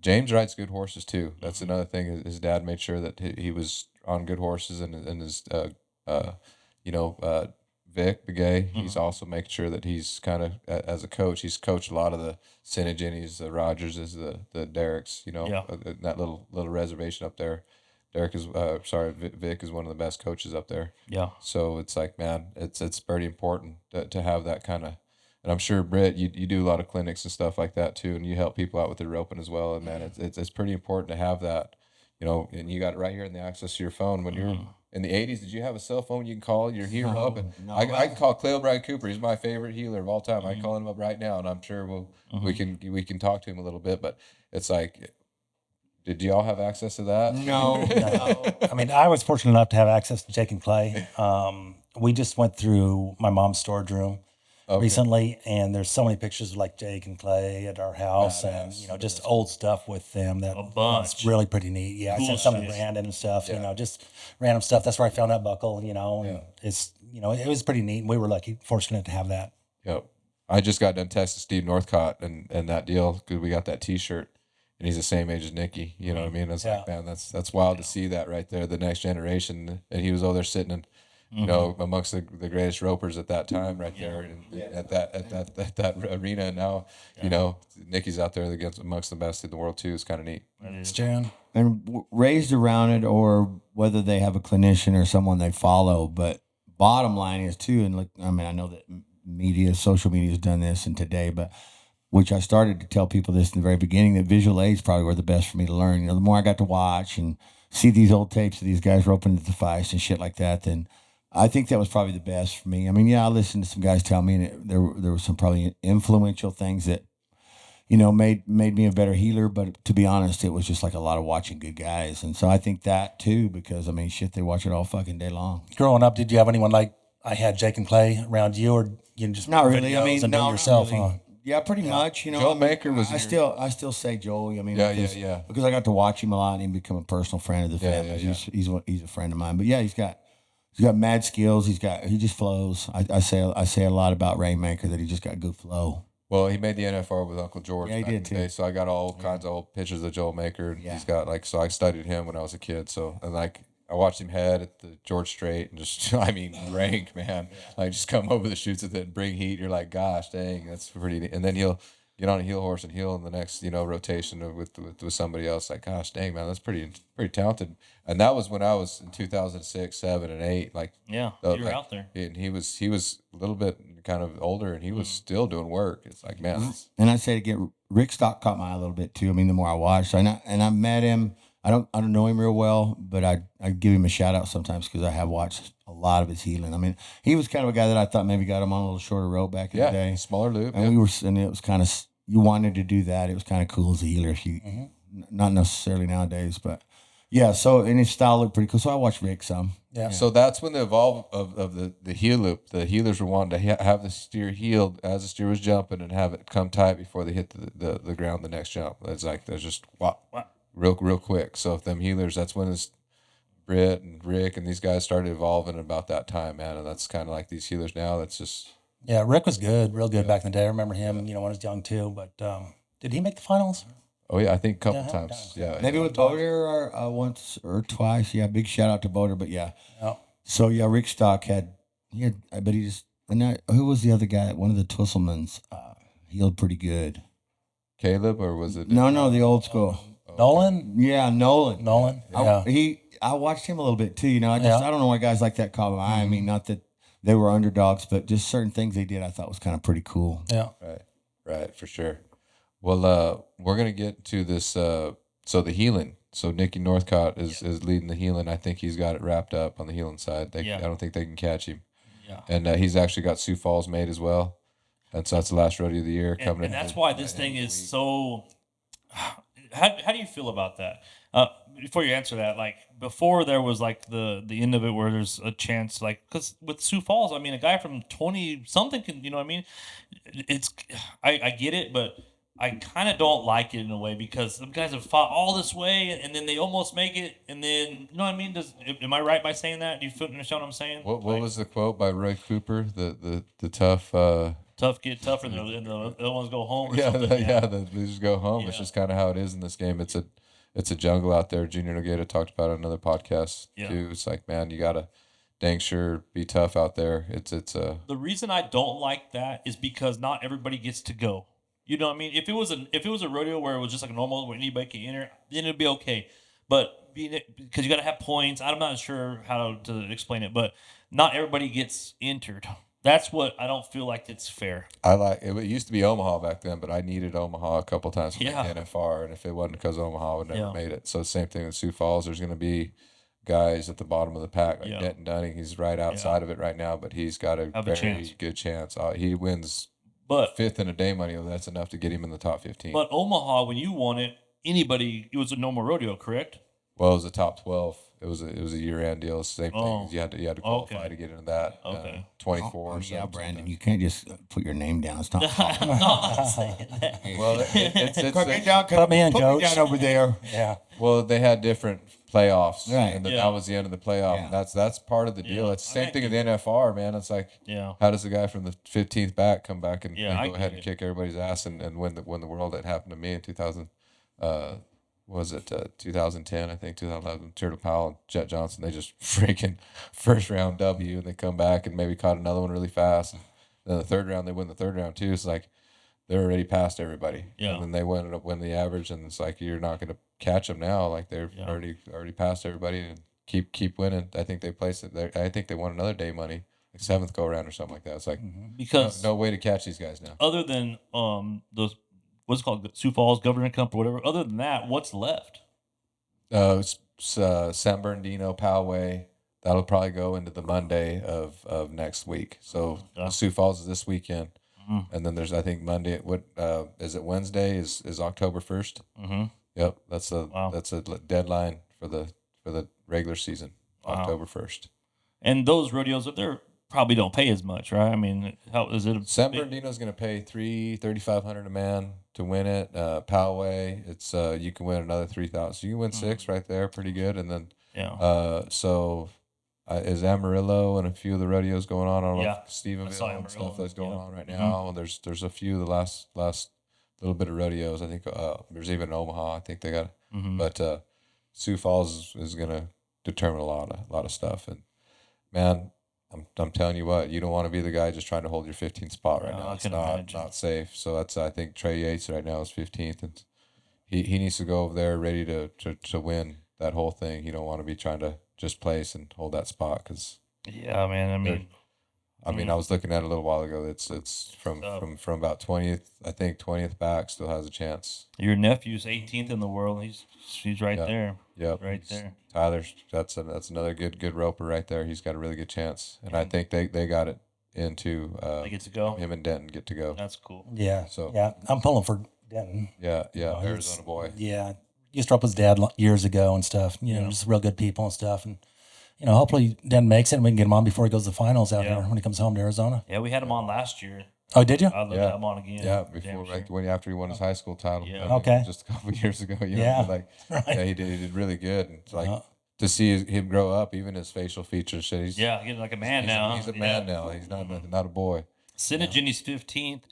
James rides good horses too. That's another thing. His dad made sure that he was on good horses, and his Vic Begay, he's also making sure that he's kind of, as a coach, he's coached a lot of the Senna Jennies, the Rogerses, the Derricks, that little reservation up there. Vic is one of the best coaches up there. Yeah. So it's like, man, it's pretty important to have that kind of, and I'm sure Britt, you do a lot of clinics and stuff like that too, and you help people out with their roping as well. And man, it's pretty important to have that, and you got it right here in the access to your phone when you're. In the 80s, did you have a cell phone you can call your healer up? And I can call Cleo Bryan Cooper. He's my favorite healer of all time. I can call him up right now, and I'm sure we can talk to him a little bit. But it's like, did y'all have access to that? No. I mean, I was fortunate enough to have access to Jake and Clay. We just went through my mom's storage room recently, and there's so many pictures of like Jake and Clay at our house, and just old stuff with them. That's really pretty neat. Yeah, I sent some to Brandon and stuff. Just random stuff. That's where I found that buckle. And it's it was pretty neat. We were fortunate to have that. Yep. I just got done texting Steve Northcott and that deal because we got that T-shirt, and he's the same age as Nikki. You know what I mean? It's like, man, that's wild to see that right there, the next generation. And he was over there sitting and. Amongst the greatest ropers at that time, right there, and at that arena. And now, Nikki's out there against amongst the best in the world too. It's kind of neat. It's Jan. And raised around it, or whether they have a clinician or someone they follow. But bottom line is too, and look, I mean, I know that social media has done this and today, but which I started to tell people this in the very beginning, that visual aids probably were the best for me to learn. The more I got to watch and see these old tapes of these guys roping at the fights and shit like that, then I think that was probably the best for me. I mean, I listened to some guys tell me, and there were some probably influential things that, made me a better healer. But to be honest, it was just like a lot of watching good guys. And so I think that too, because I mean, shit, they watch it all fucking day long. Growing up, did you have anyone like I had Jake and Clay around you, or you just not really? I mean, and do it yourself? Really. Huh? Yeah, pretty much. Joel Maker was. I still say Joel. I mean, yeah. Because I got to watch him a lot and he become a personal friend of the family. Yeah. He's a friend of mine. But yeah, he's got mad skills. He just flows. I say a lot about Rainmaker, that he just got good flow. Well, he made the NFR with Uncle George. Yeah, he did too. So I got all kinds of old pictures of Joel Maker. Yeah. He's got so I studied him when I was a kid. So and I watched him head at the George Strait and just rank, man. Just come over the chutes with it and bring heat. You're like, gosh, dang, that's pretty neat. And then he'll get on a heel horse and heel in the next rotation with somebody else. Like, gosh, dang, man, that's pretty talented. And that was when I was in 2006, 7, and 8. You were out there. And he was a little bit kind of older, and he was still doing work. It's like, man. And I say to get Rick Stock caught my eye a little bit too. I mean, the more I watched, and I met him. I don't know him real well, but I give him a shout out sometimes because I have watched a lot of his healing. I mean, he was kind of a guy that I thought maybe got him on a little shorter rope back in the day. Smaller loop. And and it was kind of, you wanted to do that. It was kind of cool as a healer. If you, not necessarily nowadays, but yeah. So, and his style looked pretty cool. So I watched Rick some. Yeah. So that's when the evolve of the heel loop. The healers were wanting to have the steer healed as the steer was jumping and have it come tight before they hit the ground the next jump. It's like there's just real quick. So if them healers, that's when it's Britt and Rick and these guys started evolving about that time, man. And that's kind of like these healers now. That's just Rick was good, real good back in the day. I remember him, when he was young too. But did he make the finals? oh yeah, I think a couple times. Yeah, Maybe with Boder or once or twice. Yeah, big shout out to Boder. But yeah. Yeah. So yeah, Rick Stock but he just, who was the other guy? One of the Twisselmans healed pretty good. Caleb, or was it? No, the old school. Nolan? Yeah, Nolan. Yeah. I watched him a little bit too. I don't know why guys like that call him. I mean, not that they were underdogs, but just certain things they did I thought was kind of pretty cool. Yeah. Right, for sure. Well, we're gonna get to this. So the healing. So Nicky Northcott is leading the healing. I think he's got it wrapped up on the healing side. I don't think they can catch him. Yeah. And he's actually got Sioux Falls made as well. And so that's the last rodeo of the year coming in. And that's why this thing is so. How do you feel about that? Before you answer that, like before there was like the end of it where there's a chance, like because with Sioux Falls, I mean, a guy from 20 something can, you know what I mean? It's I get it, but I kind of don't like it in a way because some guys have fought all this way and then they almost make it, and then you know what I mean? Am I right by saying that? Do you understand what I'm saying? What was the quote by Roy Cooper? The tough. Tough get tougher, and the other ones go home. Or Yeah, something. they just go home. It's just kind of how it is in this game. It's a jungle out there. Junior Nogueira talked about it on another podcast too. It's like, man, you gotta dang sure be tough out there. It's a. The reason I don't like that is because not everybody gets to go. You know what I mean? If it was a rodeo where it was just like a normal where anybody can enter, then it'd be okay. But because you got to have points, I'm not sure how to explain it, but not everybody gets entered. That's what I don't feel like it's fair. I like it. It used to be Omaha back then, but I needed Omaha a couple times for the NFR, and if it wasn't because Omaha, I would never made it. So same thing with Sioux Falls. There's going to be guys at the bottom of the pack, like Denton Dunning. He's right outside of it right now, but he's got a very good chance. He wins, fifth in a day money. That's enough to get him in the top 15. But Omaha, when you won it, it was a normal rodeo, correct? Well, it was a top 12. It was a year-end deal. Same thing. You had to qualify to get into that. 24. Yeah, Brandon, you can't just put your name down. It's not. No, I'm not saying that. Well, it's Put me in, coach. Put me down over there. Yeah. Well, they had different playoffs, right? And that was the end of the playoff. Yeah. That's part of the deal. It's the same thing in the NFR, man. It's like, how does the guy from the 15th back come back and go ahead and kick everybody's ass and win the world? That happened to me in 2000. Was it 2010? I think 2011. Turtle Powell and Jet Johnson. They just freaking first round W, and they come back and maybe caught another one really fast. And then the third round, they win the third round too. It's like they're already past everybody. Yeah. And then they win the average, and it's like you're not going to catch them now. Like they're already past everybody and keep winning. I think they placed it. I think they won another day money, like seventh go around or something like that. It's like because no way to catch these guys now. Other than those. What's it called? Sioux Falls Governor Cup or whatever. Other than that, what's left? San Bernardino, Poway. That'll probably go into the Monday of next week. So Sioux Falls is this weekend, and then there's I think Monday. What is it? Wednesday is October 1st. Mm-hmm. Yep, that's a deadline for the regular season, October 1st. And those rodeos, they're probably don't pay as much, right? I mean, how is it? San Bernardino's going to pay $3,500 a man to win it. Poway, it's you can win another $3,000. So you can win six right there, pretty good. And then is Amarillo and a few of the rodeos going on? I don't know, Stephenville and stuff that's going on right now. And there's a few of the last little bit of rodeos. I think there's even Omaha. I think they got, but Sioux Falls is going to determine a lot of stuff. And man, I'm telling you what, you don't want to be the guy just trying to hold your 15th spot right now. It's not safe. So that's I think Trey Yates right now is 15th, and he needs to go over there ready to win that whole thing. You don't want to be trying to just place and hold that spot because man. I mean, I mean, I was looking at it a little while ago. It's from about 20th back still has a chance. Your nephew's 18th in the world. He's right there. Yep. Right there. Tyler's that's another good roper right there. He's got a really good chance, and I think they got it into. They get to go. Him and Denton get to go. That's cool. Yeah. So yeah, I'm pulling for Denton. Yeah, he's- Arizona boy. Yeah, used to up with his dad years ago and stuff. You know, just real good people and stuff. And hopefully Denton makes it and we can get him on before he goes to the finals out here when he comes home to Arizona. Yeah, we had him on last year. Oh, did you? I'd love to have him on again. Yeah, before after he won his high school title. Yeah. I mean, Okay. Just a couple of years ago. Right. Yeah, he did really good. And it's like to see him grow up, even his facial features. He's getting like a man now. He's a man now. He's not a boy. Synergy's 15th.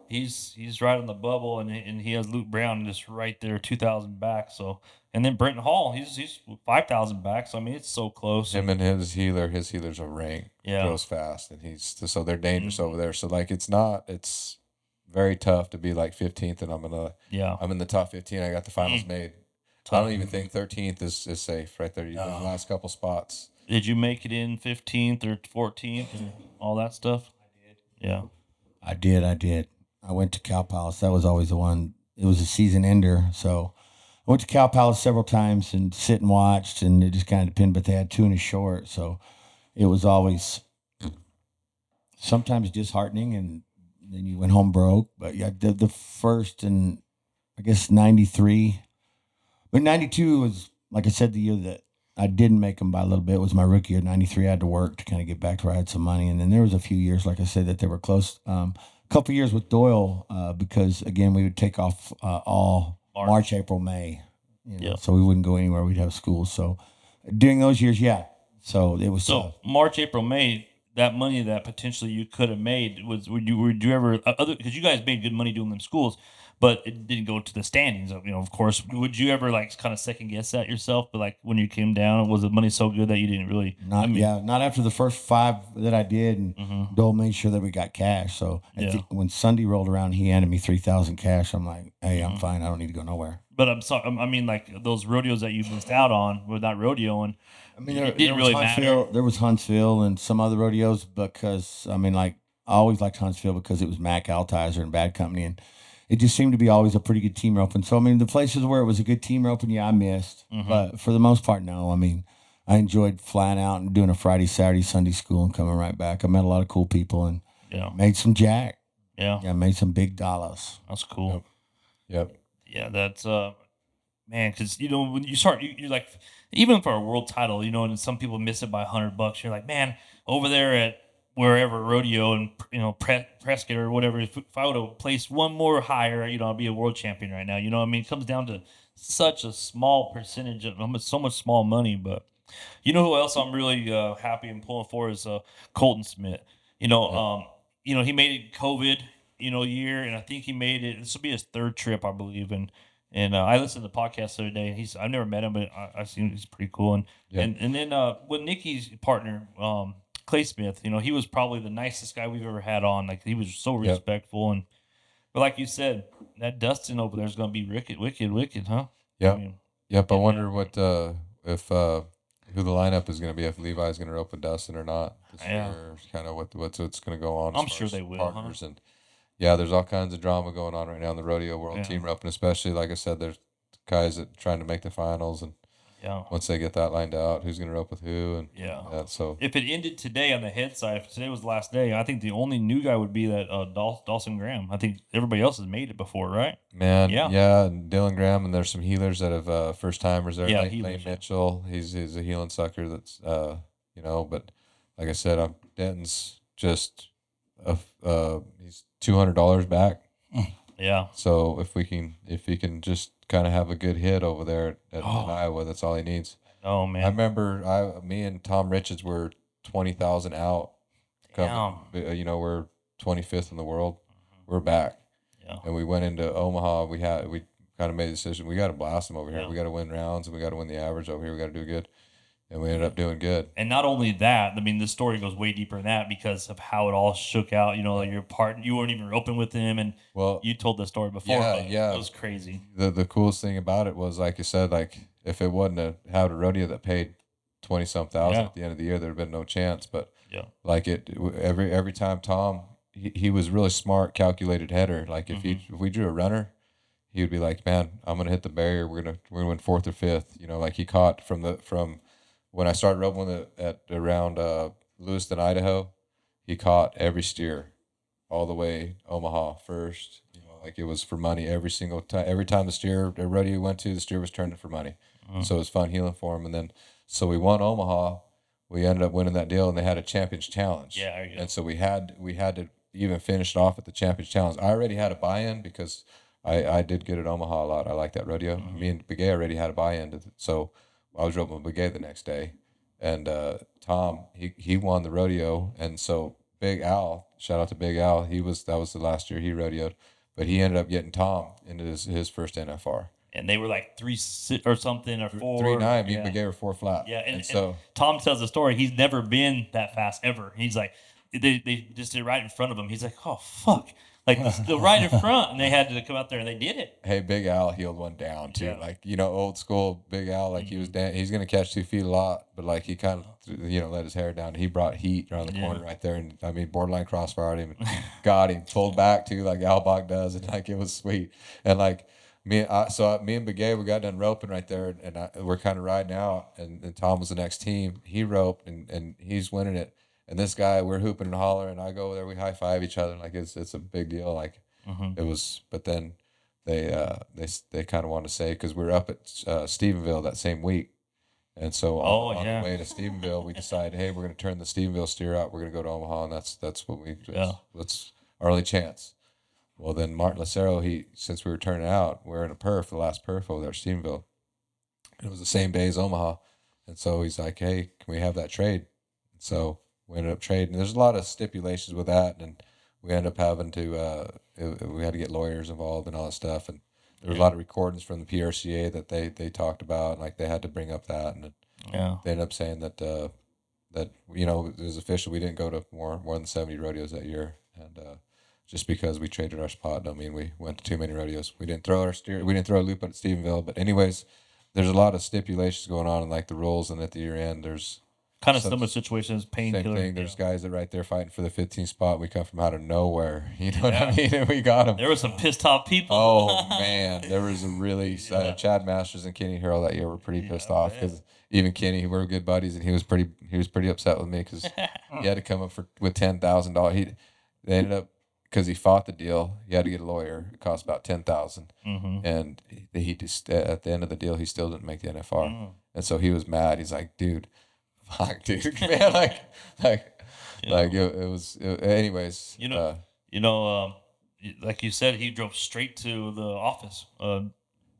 He's right on the bubble, and he has Luke Brown just right there, 2,000 back. So, and then Brenton Hall, he's 5,000 back. So I mean, it's so close. Him and his healer's a rank. Yeah. Throws fast, and so they're dangerous over there. So like it's very tough to be like 15th, and I'm in the top 15. I got the finals made. I don't even think 13th is safe right there. The last couple spots. Did you make it in 15th or 14th and all that stuff? I did. Yeah. I did. I went to Cow Palace. That was always the one. It was a season ender. So I went to Cow Palace several times and sit and watched, and it just kind of depended. But they had 2 in a short. So it was always sometimes disheartening, and then you went home broke. But yeah, the first and I guess 93. But 92 was, like I said, the year that I didn't make them by a little bit. It was my rookie year. 93, I had to work to kind of get back to where I had some money. And then there was a few years, like I said, that they were close. A couple of years with Doyle because, again, we would take off all March, April, May. So we wouldn't go anywhere. We'd have school. So during those years, yeah. So it was tough. March, April, May, that money that potentially you could have made, would you ever, because you guys made good money doing them schools, but it didn't go to the standings, of course. Would you ever like kind of second guess that yourself? But like when you came down, was the money so good that you didn't really? Not after the first 5 that I did, and Dole made sure that we got cash. So when Sunday rolled around, he handed me 3,000 cash. I'm like, hey, I'm fine. I don't need to go nowhere. But I'm sorry. I mean, like those rodeos that you missed out on, with not rodeoing. I mean, it didn't really matter. There was Huntsville and some other rodeos because I always liked Huntsville because it was Mack Altizer and Bad Company, and it just seemed to be always a pretty good team roping. So, the places where it was a good team roping, I missed. But for the most part, no. I enjoyed flying out and doing a Friday, Saturday, Sunday school and coming right back. I met a lot of cool people and made some jack. Yeah, made some big dollars. That's cool. Yep. Yeah, that's man, because when you start, you're like, even for a world title, and some people miss it by $100. You're like, man, over there at wherever rodeo and Prescott or whatever, if I would have placed one more higher, I'd be a world champion right now. It comes down to such a small percentage of so much small money. But who else I'm really happy and pulling for is Colton Smith. He made it COVID year, and I think he made it. This will be his 3rd trip, I believe, and I listened to the podcast the other day, and I've never met him, but I seen he's pretty cool. And then with Nikki's partner, Clay Smith, he was probably the nicest guy we've ever had on. Like, he was so respectful, but like you said, that Dustin over there is going to be wicked, huh? Yeah. Yep. I wonder what if who the lineup is going to be, if Levi's going to open Dustin or not this year, kind of what's going to go on. I'm sure they will. Partners and there's all kinds of drama going on right now in the rodeo world, team roping, especially like I said, there's guys that trying to make the finals, and once they get that lined out, who's going to rope with who, and so if it ended today on the head side, if today was the last day, I think the only new guy would be that Dawson Graham. I think everybody else has made it before, right? Man, and Dylan Graham, and there's some healers that have first timers there. Lane Mitchell, he's a healing sucker. That's but like I said, Denton's just he's $200 back. Yeah. So if he can just kind of have a good hit over there in Iowa, that's all he needs. Oh man, I remember me and Tom Richards were 20,000 out. We're 25th in the world. We're back. Yeah. And we went into Omaha. We kind of made a decision. We got to blast them over here. We got to win rounds, and we got to win the average over here. We got to do good. And we ended up doing good. And not only that, the story goes way deeper than that because of how it all shook out. Like your part, you weren't even open with him, and you told the story before. It was crazy. The coolest thing about it was, like you said, like if it wasn't a rodeo that paid 20-some thousand at the end of the year, there'd have been no chance. But Yeah. Like every time Tom, he was really smart, calculated header. Like if we drew a runner, he would be like, man, I'm gonna hit the barrier. We're gonna win fourth or fifth. You know, like he caught from when I started roping at around Lewiston, Idaho, he caught every steer all the way Omaha first. You know, like it was for money every single time. Every time the rodeo we went to, the steer was turning for money. So it was fun healing for him. And then so we won Omaha. We ended up winning that deal, and they had a Champions Challenge. Yeah, there you go. And so we had to even finish it off at the Champions Challenge. I already had a buy-in because I did good at Omaha a lot. I like that rodeo. Me and Begay already had a buy-in, so I was roping with Begay the next day, and Tom he won the rodeo, and so Big Al, shout out to Big Al, that was the last year he rodeoed, but he ended up getting Tom into his first NFR. And they were like 3-6 or something, or 4. 3.9. Me Yeah. and Begay were 4 flat. Yeah, and so and Tom tells the story. He's never been that fast ever. He's like, they just did right in front of him. He's like, oh fuck, like the right in front, and they had to come out there and they did it. hey, Big Al heeled one down too. Yeah. Like, you know, old school Big Al. Like he was he's gonna catch 2 feet a lot, but like he kind of let his hair down. He brought heat around the corner right there, and I mean borderline crossfired him, and got him, pulled back too, like Albach does, and like it was sweet. And like me and Begay, we got done roping right there, and we're kind of riding out, and Tom was the next team. He roped, and he's winning it. And this guy, we're hooping and hollering. I go over there, we high five each other, like it's a big deal. Like it was, but then they kind of wanted to say, because we were up at Stephenville that same week, and so on the way to Stephenville, we decided, hey, we're going to turn the Stephenville steer out. We're going to go to Omaha, and that's what we that's our only chance. Well, then Martin Lucero, since we were turning out, we were in a perf, the last perf over there at Stephenville. It was the same day as Omaha. And so he's like, hey, can we have that trade? And so we ended up trading. There's a lot of stipulations with that, and we ended up having to, we had to get lawyers involved and all that stuff. And there was a lot of recordings from the PRCA that they talked about, and like they had to bring up that. And they ended up saying that, it was official. We didn't go to more than 70 rodeos that year. And, just because we traded our spot don't mean we went to too many rodeos. We didn't throw a loop at Stephenville. But anyways, there's a lot of stipulations going on in like the rules, and at the year end there's kind of similar situations, painkiller. Same thing. There's guys that right there fighting for the 15th spot. We come from out of nowhere. You know what I mean? And we got them. There were some pissed off people. Oh man, there was a really Chad Masters and Kenny Harrell that year were pretty pissed off, because even Kenny, we were good buddies, and he was pretty upset with me because he had to come up with $10,000. They ended up, because he fought the deal, he had to get a lawyer. It cost about $10,000, and he just at the end of the deal, he still didn't make the NFR, and so he was mad. He's like, dude, fuck, dude, man, it was. Anyways, like you said, he drove straight to the office.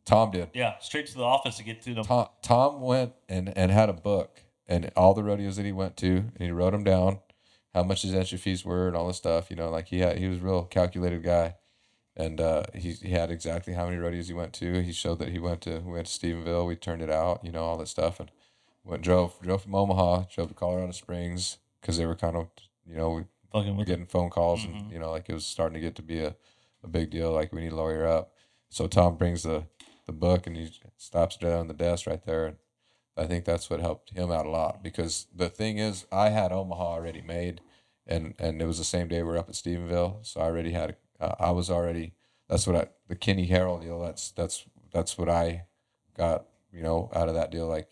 Tom did. Yeah, straight to the office to get to them. Tom went and had a book, and all the rodeos that he went to, and he wrote them down, how much his entry fees were and all this stuff. Like he was a real calculated guy, and he had exactly how many rodeos he went to. He showed that we went to Stephenville. We turned it out, all that stuff, and drove from Omaha, drove to Colorado Springs, because they were kind of we were getting phone calls, and like it was starting to get to be a big deal. Like we need a lawyer up. So Tom brings the book, and he stops it on the desk right there, and I think that's what helped him out a lot, because the thing is, I had Omaha already made, and it was the same day we were up at Stephenville, so I already had the Kenny Harrell deal. That's what I got out of that deal. Like,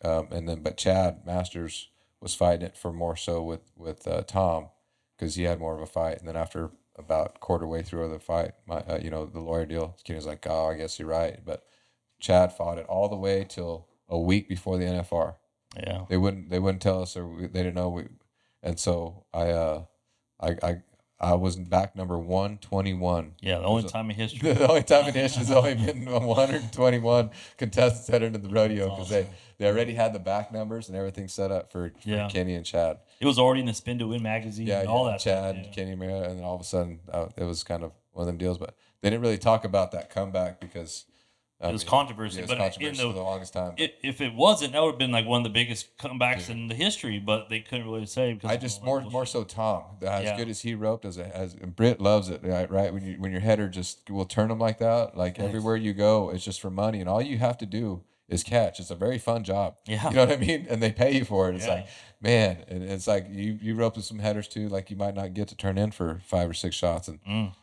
but Chad Masters was fighting it for more so with Tom, because he had more of a fight, and then after about quarter way through the fight, the lawyer deal, Kenny's like, oh, I guess you're right, but Chad fought it all the way till a week before the NFR. Yeah, they wouldn't tell us, or they didn't know. And so I was back number 121. Yeah, the only time in history. The only time in history has only been 121 contestants that entered the rodeo, because they already had the back numbers and everything set up for Kenny and Chad. It was already in the Spin to Win magazine. and all that. Chad, stuff, Kenny, and then all of a sudden it was kind of one of them deals. But they didn't really talk about that comeback, because it was controversy. It was controversy for the longest time. If it wasn't, that would have been like one of the biggest comebacks in the history. But they couldn't really say, because I just more so Tom. As good as he roped, as Britt loves it, right? When your header just will turn them like that, like everywhere you go, it's just for money, and all you have to do is catch. It's a very fun job. Yeah. You know what I mean? And they pay you for it. It's Yeah. like, man, and it's like you rope with some headers too, like you might not get to turn in for 5 or 6 shots, and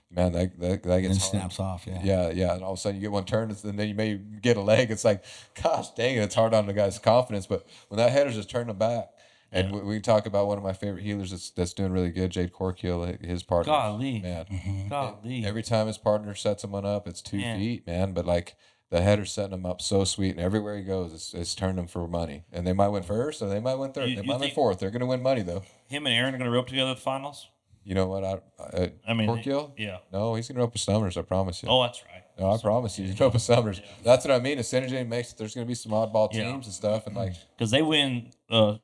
man, that And gets hard. snaps off. Yeah, and all of a sudden you get one turn, and then you may get a leg. It's like, gosh dang it, it's hard on the guy's confidence. But when that header's just turning them back, and we talk about one of my favorite healers that's doing really good, Jade Corkill, his partner. Golly. Man, Golly. every time his partner sets someone up, it's 2 feet, man. But like the header's setting him up so sweet, and everywhere he goes, it's turning them for money. And they might win first, or they might win third, You they might win think- fourth. They're going to win money though. Him and Aaron are going to rope together at the finals? You know what? I mean, Corkill? yeah. No, he's going to rope with Summers. I promise you. Oh, that's right. No, I promise you, he's rope with Summers. That's what I mean. As soon as Jane makes it, there's going to be some oddball teams Yeah. and stuff, and like. Because they win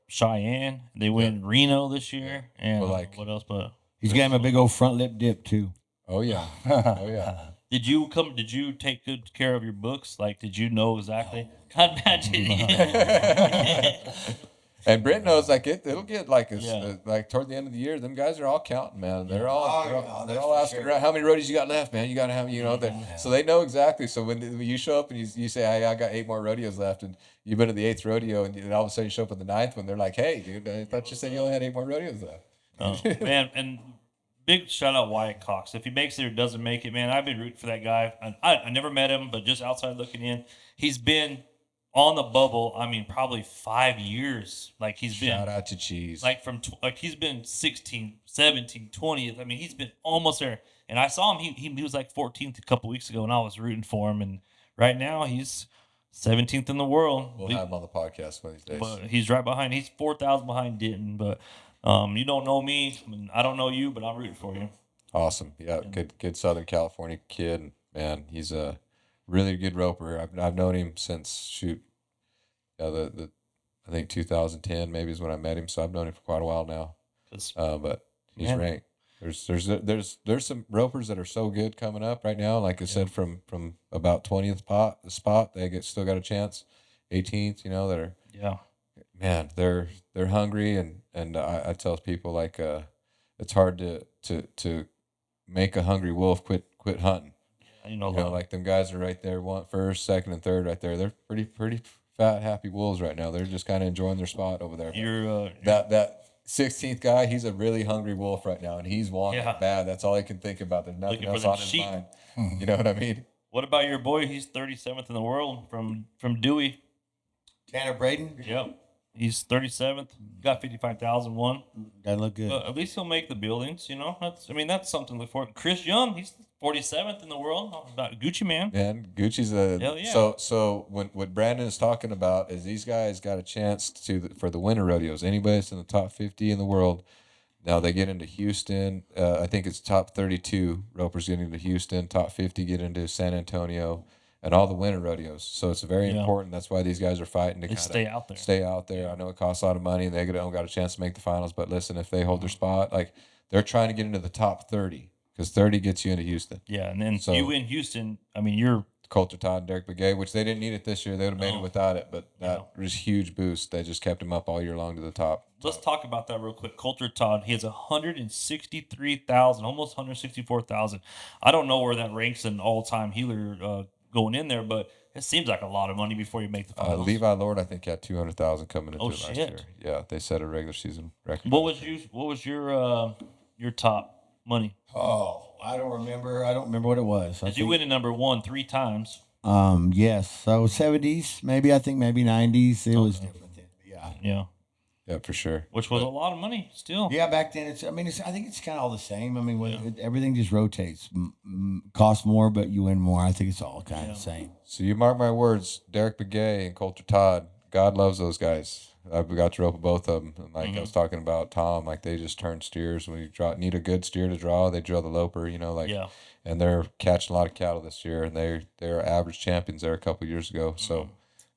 Cheyenne, they win Reno this year, and Well, like- what else? But He's got him a big old front lip dip too. Oh yeah, oh yeah. did you take good care of your books? Like, did you know exactly? I imagine. And Britt knows like it'll get like Yeah. like toward the end of the year, them guys are all counting, man. They're all Oh, they're that's all for asking sure. around how many roadies you got left, man. You got to have so they know exactly. So when you show up and you say, hey, I got 8 more rodeos left, and you've been to the 8th rodeo, and all of a sudden you show up at the 9th one, they're like, hey, dude, I thought you said you only had 8 more rodeos left. Oh, man, and big shout out Wyatt Cox. If he makes it or doesn't make it, man, I've been rooting for that guy. I never met him, but just outside looking in, he's been on the bubble. I mean, probably 5 years. Like he's been Shout out to Cheese. like he's been 16, 17, 20th. I mean, he's been almost there. And I saw him. He was like 14th a couple weeks ago, and I was rooting for him. And right now he's 17th in the world. We'll have him on the podcast one of these days. But he's right behind. He's 4,000 behind Denton. But you don't know me. I mean, I don't know you, but I'm rooting for you. Awesome. Yeah, good Southern California kid. Man, he's a really good roper. I've known him since the I think 2010 maybe is when I met him. So I've known him for quite a while now. 'Cause, But he's Man. ranked. There's some ropers that are so good coming up right now. Like I said, from about 20th spot, they still got a chance. 18th, that are yeah. man, they're hungry, and I tell people like it's hard to make a hungry wolf quit hunting. Like them guys are right there, first, second, and third right there. They're pretty fat, happy wolves right now. They're just kind of enjoying their spot over there. You're That 16th guy, he's a really hungry wolf right now, and he's wanting Yeah. it bad. That's all he can think about. There's nothing Looking for else them on his sheep. mind. You know what I mean? What about your boy? He's 37th in the world from Dewey. Tanner Braden, Yep. He's 37th. Got 55,001. that look good. At least he'll make the buildings, That's something to look for. Chris Young, he's 47th in the world. About Gucci man. Man, Gucci's a Hell yeah. so what Brandon is talking about is these guys got a chance for the winter rodeos. Anybody that's in the top 50 in the world. Now they get into Houston. I think it's top 32 ropers get into Houston. Top 50 get into San Antonio, and all the winter rodeos. So it's very Yeah. important. That's why these guys are fighting to They kind stay out there. Stay out there. I know it costs a lot of money, and they don't got a chance to make the finals. But listen, if they hold their spot, like they're trying to get into the top 30 because 30 gets you into Houston. Yeah, and then So- you win Houston. I mean, you're Coulter Todd and Derek Begay, which they didn't need it this year. They would have made No. it without it, but that was a huge boost. They just kept him up all year long to the top. Let's talk about that real quick. Coulter Todd, he has 163,000, almost 164,000. I don't know where that ranks an all-time healer going in there, but it seems like a lot of money before you make the finals. Levi Lord, I think, had 200,000 coming into Oh, it last shit. year. Yeah, they set a regular season record. What was your top money? Oh, I don't remember what it was. Did you win in number 1 3 times? Yes. So 70s, maybe 90s. It was different then. Yeah. Yeah, Yeah, for sure. which was a lot of money still. Yeah, back then I think it's kind of all the same. I mean, everything just rotates. Costs more, but you win more. I think it's all kind of the same. So you mark my words, Derek Begay and Coulter Todd, God loves those guys. I've got to rope with both of them. And like I was talking about Tom, like they just turn steers. When you need a good steer to draw, they drill the loper, Yeah. and they're catching a lot of cattle this year, and they're average champions there a couple years ago. So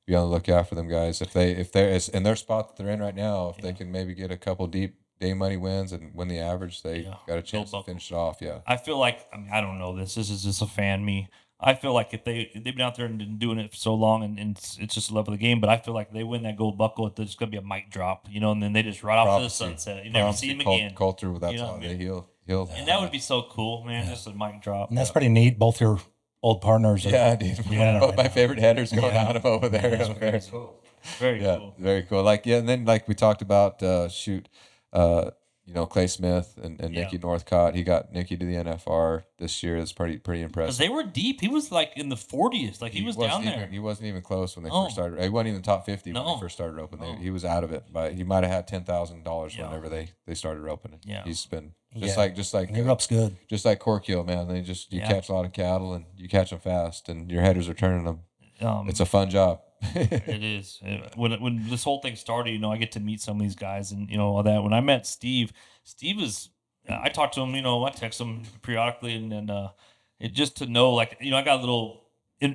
be on the lookout for them guys. If they're in their spot that they're in right now, if they can maybe get a couple deep day money wins and win the average, they got a chance to finish it off. Yeah. I feel like I don't know this. This is just a fan me. I feel like if they've been out there and been doing it for so long, and it's just the love of the game. But I feel like they win that gold buckle, it's gonna be a mic drop, and then they just ride off to the sunset. You never see him again. Coulter, that's You know all. what I mean? He'll And that would be so cool, man. Just a mic drop. And that's pretty neat. Both your old partners. Yeah, dude. Yeah. Both my favorite headers going Yeah. out of over there. That's over very there. cool. Very Yeah, cool. very cool. Like, yeah, and then like we talked about, uh, Clay Smith and Yeah. Nicky Northcott. He got Nicky to the NFR this year. That's pretty Because impressive. they were deep. He was like in the 40s. Like he was down wasn't there. even- he wasn't even close when they No. first started. He wasn't even top 50 when No. they first started roping. No. He was out of it, but he might have had $10,000 Yeah. whenever they started roping. Yeah. He's been Yeah. just like He ropes good. just like Corkhill, man. They just you Yeah. catch a lot of cattle and you catch them fast, and your headers are turning them. Um, It's a fun job. It is. When this whole thing started, I get to meet some of these guys and, all that. When I met Steve is, I talked to him, I text him periodically and it just to know, like, I got a little,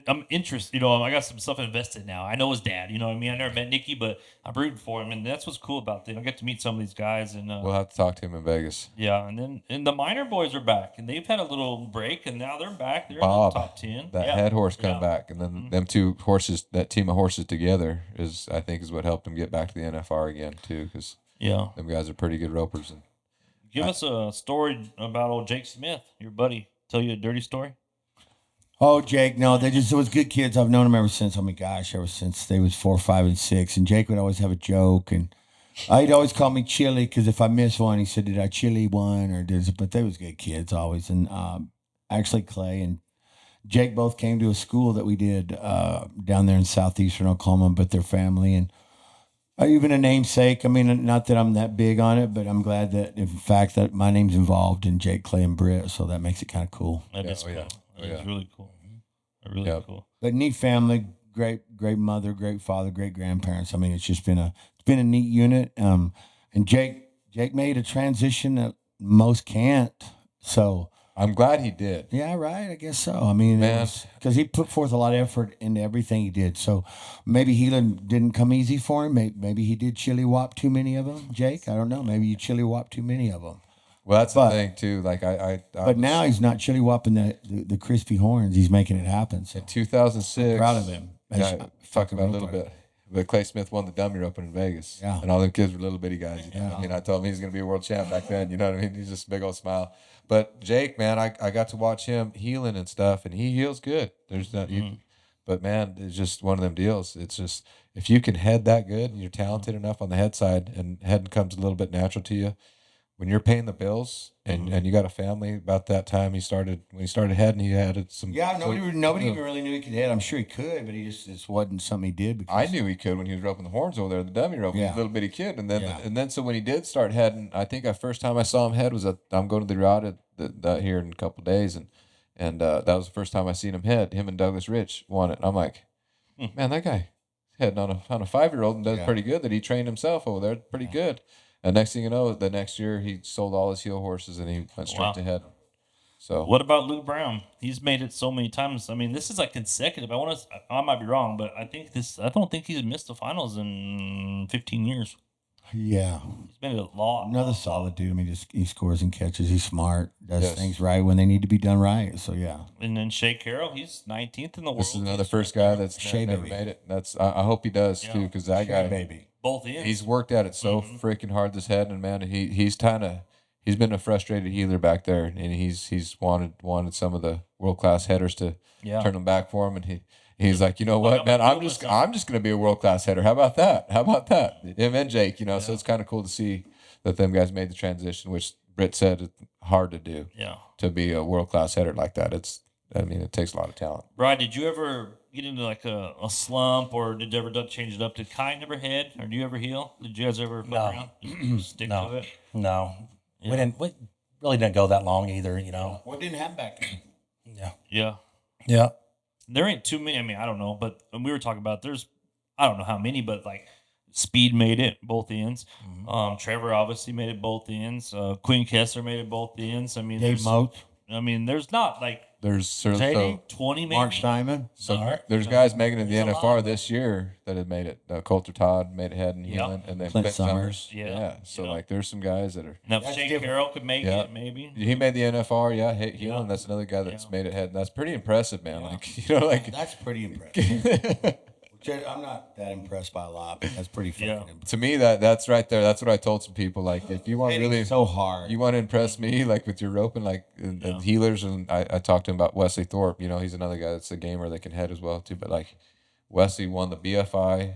I'm interested, I got some stuff invested now. I know his dad, you know what I mean? I never met Nicky, but I'm rooting for him. And that's what's cool about it. I get to meet some of these guys and, We'll have to talk to him in Vegas. yeah. And the minor boys are back and they've had a little break and now they're back. They're Bob, in the top 10. That Yeah. head horse come Yeah. back, and then them two horses, that team of horses together I think is what helped him get back to the NFR again too, because Yeah. them guys are pretty good ropers. And Give us a story about old Jake Smith, your buddy. Tell you a dirty story. Oh, Jake, no, it was good kids. I've known them ever since. I mean, gosh, ever since they was 4, 5, and 6. And Jake would always have a joke, and he'd always call me Chili because if I missed one, he said, "Did I chili one?" Or did? But they was good kids always. And actually, Clay and Jake both came to a school that we did down there in southeastern Oklahoma, but their family and even a namesake. I mean, not that I'm that big on it, but I'm glad that, in fact, that my name's involved in Jake, Clay, and Britt. So that makes it kind of cool. That is cool. yeah. Oh, That is yeah. really cool. Really Yep. cool. But neat family, great mother, great father, great grandparents. I mean, it's just been a neat unit. And Jake made a transition that most can't. So I'm glad he did. yeah, right. I guess so. I mean, Man. because he put forth a lot of effort into everything he did. So maybe healing didn't come easy for him. Maybe he did chili whop too many of them. Jake, I don't know. Maybe you chili whop too many of them. Well, that's But- the thing too. Like But now he's not chili whopping the crispy horns. He's making it happen. So in 2006, proud of him. Yeah, talked about it a little bit. But Clay Smith won the dummy roping in Vegas. Yeah. And all them kids were little bitty guys. You know? Yeah. I mean, I told him he was going to be a world champ back then. You know what I mean? He's just a big old smile. But Jake, man, I got to watch him healing and stuff, and he heals good. There's not, but man, it's just one of them deals. It's just, if you can head that good and you're talented enough on the head side and heading comes a little bit natural to you, when you're paying the bills and you got a family, about that time when he started heading, he had some. yeah, nobody even really knew he could hit. I'm sure he could, but he just wasn't something he did. Because I knew he could when he was roping the horns over there, the dummy rope. He was Yeah. a little bitty kid, and then Yeah. so when he did start heading, I think the first time I saw him head was I'm going to the rodeo here in a couple of days, and that was the first time I seen him head. Him and Douglas Rich won it. And I'm like, man, that guy heading on a 5-year-old and does Yeah. pretty good. That he trained himself over there, pretty good. And next thing you know, the next year he sold all his heel horses and he went straight Wow. to head. So What about Luke Brown? He's made it so many times. I mean, this is like consecutive. I might be wrong, but I don't think he's missed the finals in 15 years. yeah, He's made it a lot. another solid dude. I mean, he scores and catches. He's smart, does Yes. things right when they need to be done right. So yeah, And then Shea Carroll, he's 19th in the world. this is another He's first guy that's Shea never baby. made it. I hope he does too, because that guy, baby. both ends. he's worked at it so freaking hard this head, and man, he's been a frustrated healer back there, and he's wanted some of the world class headers to Yeah. turn them back for him, and he's like, you know what, I'm man, gonna I'm do just myself. gonna be a world class header. How about that? Him and Jake, so it's kind of cool to see that them guys made the transition, which Britt said it's hard to do Yeah. to be a world class header like that. It takes a lot of talent. Brian, did you ever get into like a slump, or did you ever change it up? Did Kai never head, or do you ever heal? Did you guys ever fuck No. around? Just stick No. to it? No, Yeah. we really didn't go that long either. What didn't happen back then? Yeah. Yeah. Yeah. There ain't too many. I mean, I don't know, but we were talking about I don't know how many, but like Speed made it both ends. Trevor obviously made it both ends. Quinn Kessler made it both ends. I mean, Dave Moat, there's not like There's so 20 maybe. Mark Steinman. there's guys making it in the There's a NFR lot. this year that have made it. Coulter Todd made it head and Yeah. healing, and then Clint Clint Summers. Summers. Yeah. So Yeah. like, there's some guys that are. Now, if That's Shea different. Carroll could make Yeah. it, maybe. He made the NFR, healing. Yeah. That's another guy that's Yeah. made it head. And that's pretty impressive, man. Yeah. Like, like That's pretty impressive. I'm not that impressed by a lot, but that's pretty fucking impressive. To me, that's right there. That's what I told some people. Like, if you want really so hard, you want to impress me, like with your roping, like and healers, and I talked to him about Wesley Thorpe. You know, he's another guy that's a gamer that can head as well too. But like, Wesley won the BFI,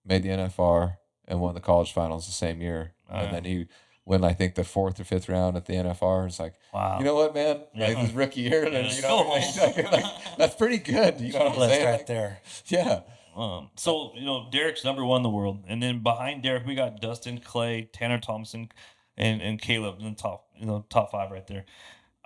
made the NFR, and won the college finals the same year. And then he went, I think, the 4th or 5th round at the NFR. It's like, Wow. you know what, man? Like his rookie year, and you know, like, that's pretty good. You know what I'm Blessed saying? right Like, there. yeah. So Derek's number 1 in the world, and then behind Derek we got Dustin, Clay, Tanner Thompson, and Caleb in the top 5 right there.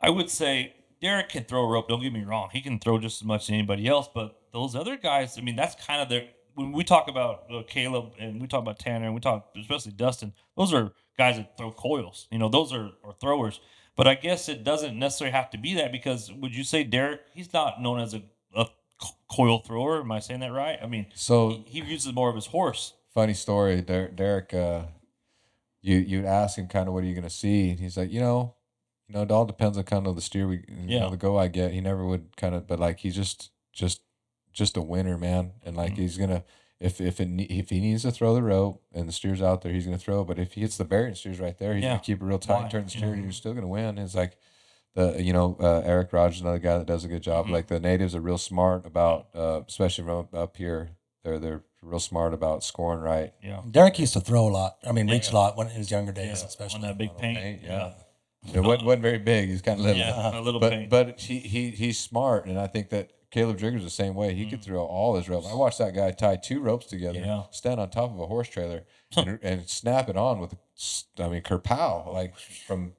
I would say Derek can throw a rope. Don't get me wrong; he can throw just as much as anybody else. But those other guys, I mean, that's kind of their. When we talk about Caleb and we talk about Tanner and we talk especially Dustin, those are guys that throw coils. Those are throwers. But I guess it doesn't necessarily have to be that, because would you say Derek? He's not known as a coil thrower. Am I saying that right? I mean, So he uses more of his horse. funny story, Derek. You'd ask him kind of what are you going to see, and he's like, it all depends on kind of the steer the go I get. He never would kind of, but like he's just a winner, man, and like he's gonna if he needs to throw the rope and the steer's out there, he's gonna throw. But if he hits the barrier and steer's right there, he's gonna keep it real tight, turn the steer, and you're still gonna win. It's like Eric Rogers, another guy that does a good job. Like the natives are real smart about, especially from up here. They're real smart about scoring right. Yeah, Derek used to throw a lot. I mean, reach a lot when in his younger days, especially on that big paint. It wasn't very big. He's kind of little. A little paint. But he's smart, and I think that Caleb Drigger's the same way. He could throw all his ropes. I watched that guy tie 2 ropes together, stand on top of a horse trailer, and snap it on with, kerpow, like from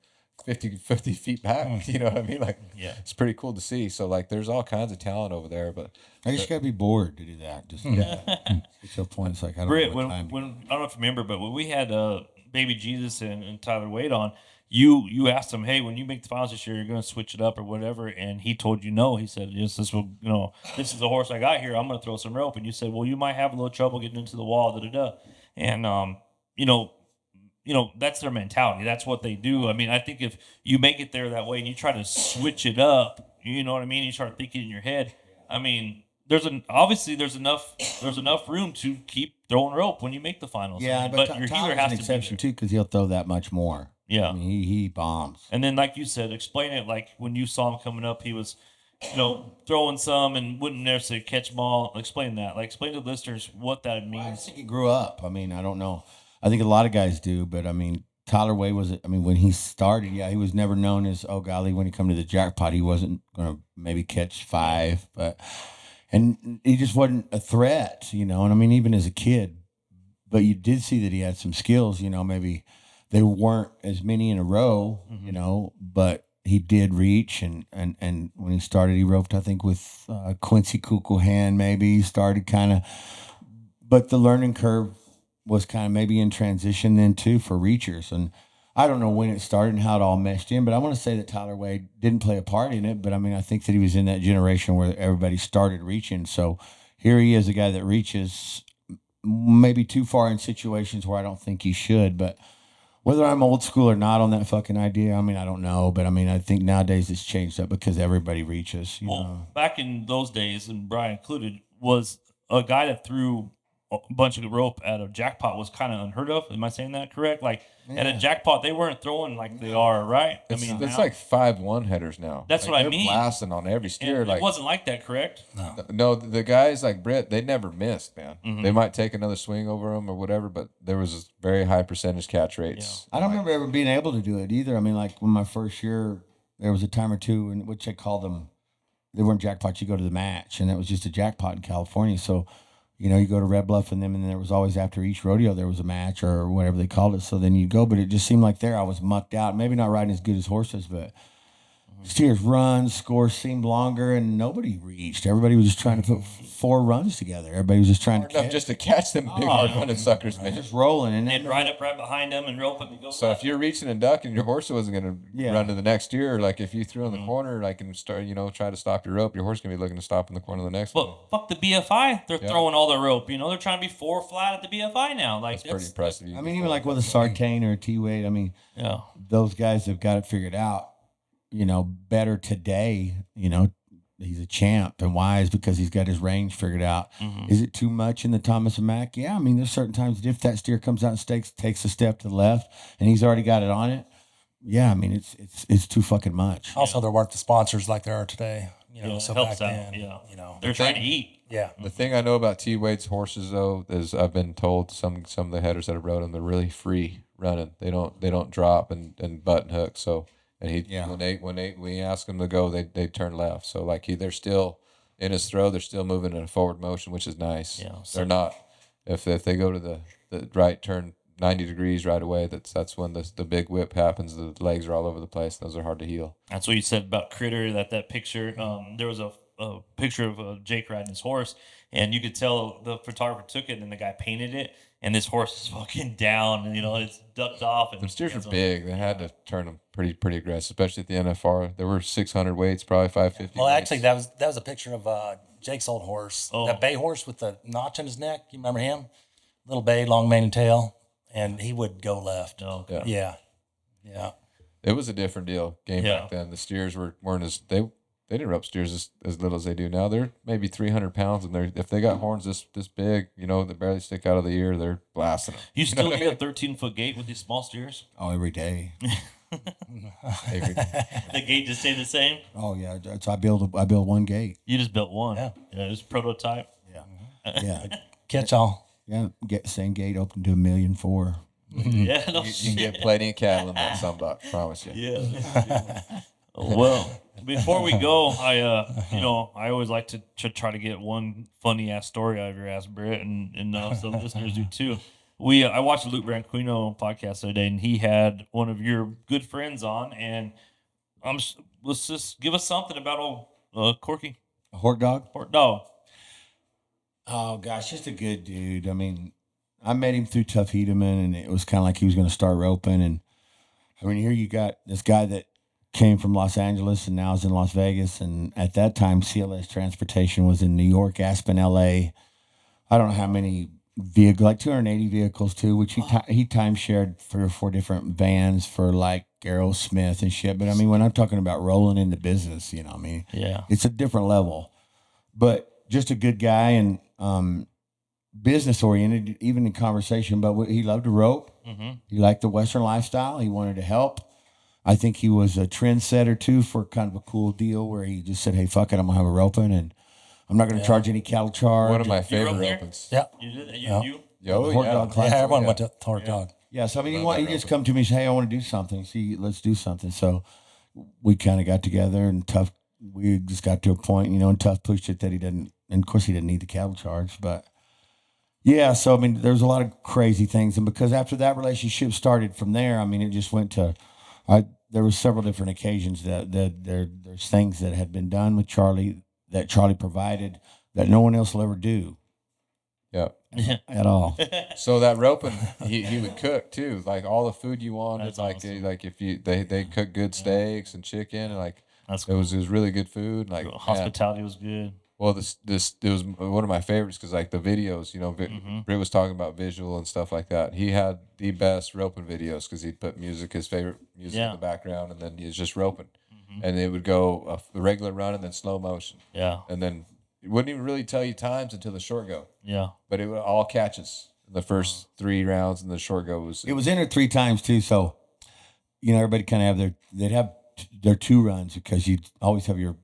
50 feet back. You know what I mean? Like, it's pretty cool to see. So, like, there's all kinds of talent over there. But I just gotta be bored to do that. Just get to a point. It's like I don't Britt, know what time. when I don't know if you remember, but when we had Baby Jesus and Tyler Wade on, you asked him, hey, when you make the finals this year, you're going to switch it up or whatever, and he told you no. He said, yes, this is the horse I got here. I'm going to throw some rope. And you said, well, you might have a little trouble getting into the wall, And that's their mentality. That's what they do. I mean, I think if you make it there that way and you try to switch it up, you know what I mean? You start thinking in your head. I mean, there's enough room to keep throwing rope when you make the finals. Yeah, but Tyler's your healer has an to be exception there. too, because he'll throw that much more. Yeah. I mean, he bombs. And then, like you said, explain it like when you saw him coming up, he was, throwing some and wouldn't necessarily catch them all. Explain that. Like, explain to the listeners what that I means. think he grew up. I mean, I don't know. I think a lot of guys do, but I mean, Tyler Wade when he started, he was never known as, oh, golly, when he come to the jackpot, he wasn't going to maybe catch 5, and he just wasn't a threat, and I mean, even as a kid, but you did see that he had some skills, maybe they weren't as many in a row, but he did reach, and when he started, he roped, I think, with Quincy Kukulhan, maybe he started kind of, but the learning curve was kind of maybe in transition then too for reachers. And I don't know when it started and how it all meshed in, but I want to say that Tyler Wade didn't play a part in it. But I mean, I think that he was in that generation where everybody started reaching. So here he is, a guy that reaches maybe too far in situations where I don't think he should. But whether I'm old school or not on that fucking idea, I mean, I don't know. But I mean, I think nowadays it's changed up because everybody reaches. You know? Back in those days, and Brian included, was a guy that threw a bunch of rope at a jackpot was kind of unheard of. Am I saying that correct? Like at a jackpot, they weren't throwing like they are, right? It's now- like 5-1 headers now. That's like, what I they're mean. Blasting on every steer. And Like it wasn't like that, correct? no, the guys like Britt, they never missed, man. Mhm. They might take another swing over them or whatever, but there was very high percentage catch rates. I don't remember ever being able to do it either. I mean, like when my first year, there was a time or two in which I called them, they weren't jackpots, you go to the match, and that was just a jackpot in California. So, you go to Red Bluff and them, and there was always after each rodeo, there was a match or whatever they called it. So then you'd go, but it just seemed like there I was mucked out. Maybe not riding as good as horses, but steers runs, scores seemed longer, and nobody reached. Everybody was just trying to put 4 runs together. Everybody was just trying to Enough catch. just to catch them big hard running suckers, man. Just rolling. And And then ride up right behind them and rope them and go. So if you're reaching and ducking, your horse wasn't going to Yeah. run to the next year. Like if you threw in the corner, like and start, try to stop your rope, your horse going to be looking to stop in the corner of the next one. But fuck the BFI. They're throwing all their rope. They're trying to be 4 flat at the BFI now. Like That's pretty impressive. I mean, even like with a Sartain or a T-Wade, I mean, Yeah. those guys have got it figured out, better today, he's a champ. And why? Is because he's got his range figured out. Is it too much in the Tolleson-Mack? Yeah, I mean, there's certain times that if that steer comes out and takes a step to the left, and he's already got it on it. Yeah, I mean, it's too fucking much. Also, there weren't the sponsors like there are today. You know, Yeah, so helps back out. then, Yeah. you know, They're trying to eat. yeah. The thing I know about T. Wade's horses though is I've been told some of the headers that have rode them, they're really free running. They don't drop and button hook. So and when we ask them to go, they turn left. So like they're still in his throw, they're still moving in a forward motion, which is nice. Yeah, they're not if they go to the right turn 90 degrees right away, that's when the big whip happens. The legs are all over the place. Those are hard to heal. That's what you said about Critter. That picture. There was a picture of Jake riding his horse, and you could tell the photographer took it, and then the guy painted it, and this horse is fucking down, and it's ducked off. And The steers are big. They had to turn them pretty aggressive, especially at the NFR. There were 600 weights, probably 550. Well, weights. actually, that was a picture of Jake's old horse, that bay horse with the notch in his neck. You remember him? Little bay, long mane and tail, and he would go left. Oh, yeah. Yeah. It was a different deal back then. The steers weren't as they didn't rope steers as little as they do now. They're maybe 300 pounds, and if they got horns this big, that barely stick out of the ear, they're blasting them. You still get a 13-foot gate with these small steers? Oh, every day. The gate just stay the same? Oh yeah, I build one gate. You just built one. Yeah. Just prototype. Yeah, Catch all. yeah. Get the same gate open to 1.4 million. Yeah, no You shit. can get plenty of cattle in that sunblock, promise you. Yeah. Well, before we go, I always like to try to get one funny ass story out of your ass, Britt, and some listeners do too. I watched the Luke Branquino podcast the other day, and he had one of your good friends on, and let's just give us something about old Corky. A hort dog? No. Oh gosh, just a good dude. I mean, I met him through Tough Hedeman, and it was kind of like he was going to start roping. And I mean, here you got this guy that came from Los Angeles and now is in Las Vegas. And at that time, CLS Transportation was in New York, Aspen, LA. I don't know how many vehicles, like 280 vehicles too, which he time shared 3 or 4 different vans for like Aerosmith and shit. But I mean, when I'm talking about rolling into business, Yeah. it's a different level. But just a good guy and business oriented, even in conversation. But he loved to rope. Mm-hmm. He liked the Western lifestyle. He wanted to help. I think he was a trendsetter too for kind of a cool deal where he just said, "Hey, fuck it, I'm gonna have a roping and I'm not gonna charge any cattle charge." One of my You favorite wrote there? opens. Yeah. You did that? Yeah. You? Oh, Hort yeah. dog Yeah, classic. everyone went to Hort Dog. Yeah, so I mean, Love he that just roping. come to me and say, "Hey, I want to do something." See, let's do something. So we kind of got together and Tough. We just got to a point, and Tough pushed it that he didn't. And of course, he didn't need the cattle charge, but yeah. So I mean, there's a lot of crazy things, and because after that relationship started from there, I mean, it just went to. There were several different occasions that there's things that had been done with Charlie that Charlie provided that no one else will ever do Yeah. at all. So that roping, he would cook too, like all the food you wanted. That's Like awesome. they cook good steaks and chicken, and like That's it was really good food. Like man, hospitality was good. well, this it was one of my favorites because like the videos, Britt was talking about visual and stuff like that. He had the best roping videos because he'd put his favorite music in the background, and then he was just roping, and it would go a regular run and then slow motion, Yeah. and then it wouldn't even really tell you times until the short go, Yeah. but it would all catches. The first 3 rounds and the short go was It was entered 3 times too, so everybody kind of have they'd have their 2 runs because you'd always have your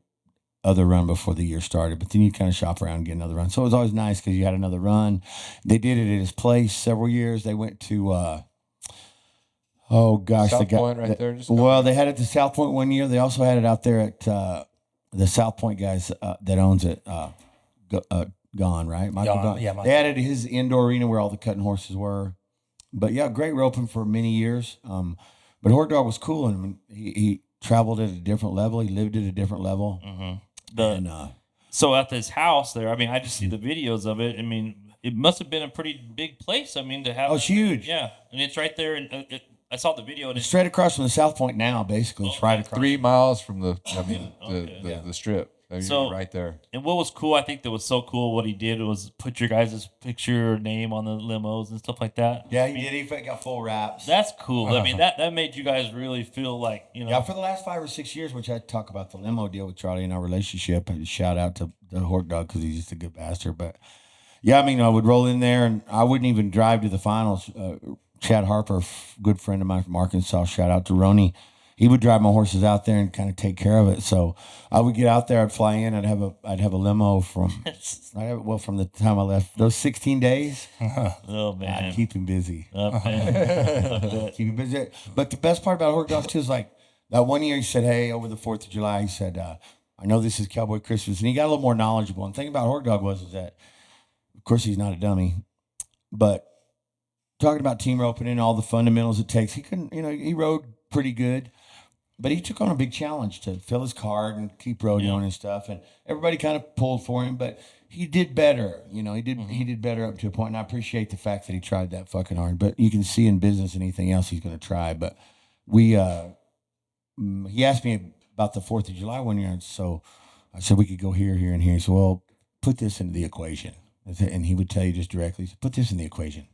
other run before the year started, but then you kind of shop around and get another run. So it was always nice because you had another run. They did it at his place several years. They went to South Point right there. Well, they had it to South Point one year. They also had it out there at the South Point guys that owns it. Gone, right? Michael Gone, Gone. yeah, Michael. They had it at his indoor arena where all the cutting horses were. But yeah, great roping for many years. But Hort Dog was cool, and I mean, he traveled at a different level. He lived at a different level. And So at this house there, I mean, I just see the videos of it. I mean, it must have been a pretty big place. I mean, to have. Oh, it's huge. Yeah, and it's right there, and I saw the video, and it's it's straight across from the South Point now. Basically, it's right across. 3 miles from the Okay. the strip. So you're right there. And what was cool, I think that was so cool, what he did was put your guys' picture or name on the limos and stuff like that. Yeah, he did. He got full wraps. That's cool. I mean, that made you guys really feel like, you know. Yeah, for the last 5 or 6 years, which I talk about the limo deal with Charlie and our relationship, and shout out to the Hork Dog because he's just a good bastard. But yeah, I mean, I would roll in there and I wouldn't even drive to the finals. Chad Harper, good friend of mine from Arkansas, shout out to Roney. He would drive my horses out there and kind of take care of it. So I would get out there, I'd fly in, I'd have a limo from from the time I left those 16 days. Oh man, I'd keep him busy. Man. Keep him busy. But the best part about Hork Dog too is like that one year he said, "Hey, over the 4th of July," he said, "I know this is Cowboy Christmas," and he got a little more knowledgeable. And the thing about Hork Dog was that, of course, he's not a dummy, but talking about team roping and all the fundamentals it takes, he couldn't. He rode pretty good. But he took on a big challenge to fill his card and keep rodeoing and stuff, and everybody kind of pulled for him. But he did better, he did better up to a point. And I appreciate the fact that he tried that fucking hard. But you can see in business anything else he's going to try. But he asked me about the 4th of July one year, and so I said we could go here, here, and here. So well, put this into the equation, and he would tell you just directly, put this in the equation.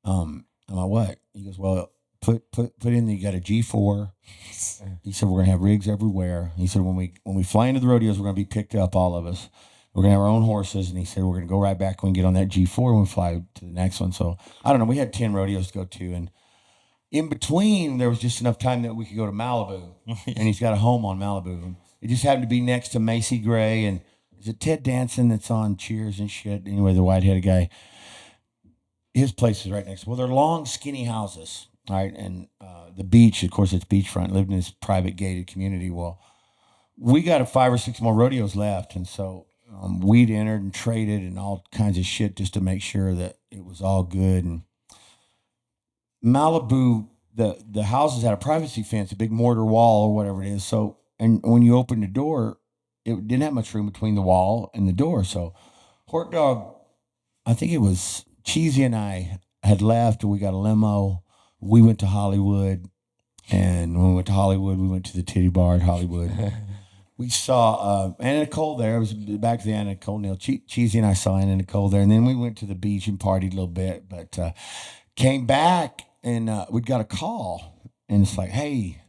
I'm like, what? He goes, well, put in you got a G4. He said we're gonna have rigs everywhere. He said when we fly into the rodeos, we're gonna be picked up, all of us. We're gonna have our own horses, and he said we're gonna go right back when we get on that G4 and we fly to the next one. So I don't know. We had 10 rodeos to go to, and in between there was just enough time that we could go to Malibu, and he's got a home on Malibu. It just happened to be next to Macy Gray, and is it Ted Danson that's on Cheers and shit? Anyway, the white-headed guy. His place is right next. Well, they're long, skinny houses. All right, and the beach, of course, it's beachfront. Lived in this private gated community. Well, we got 5 or 6 more rodeos left, and so we'd entered and traded and all kinds of shit just to make sure that it was all good. And Malibu, the houses had a privacy fence, a big mortar wall or whatever it is. So, and when you opened the door, it didn't have much room between the wall and the door. So, Hork Dog, I think it was Cheesy and I had left, and we got a limo. We went to Hollywood, and when we went to Hollywood, we went to the Titty Bar at Hollywood. We saw Anna Nicole there. It was back to the Anna Nicole Neil. Cheesy and I saw Anna Nicole there, and then we went to the beach and partied a little bit, but came back, and we got a call, and it's like, hey,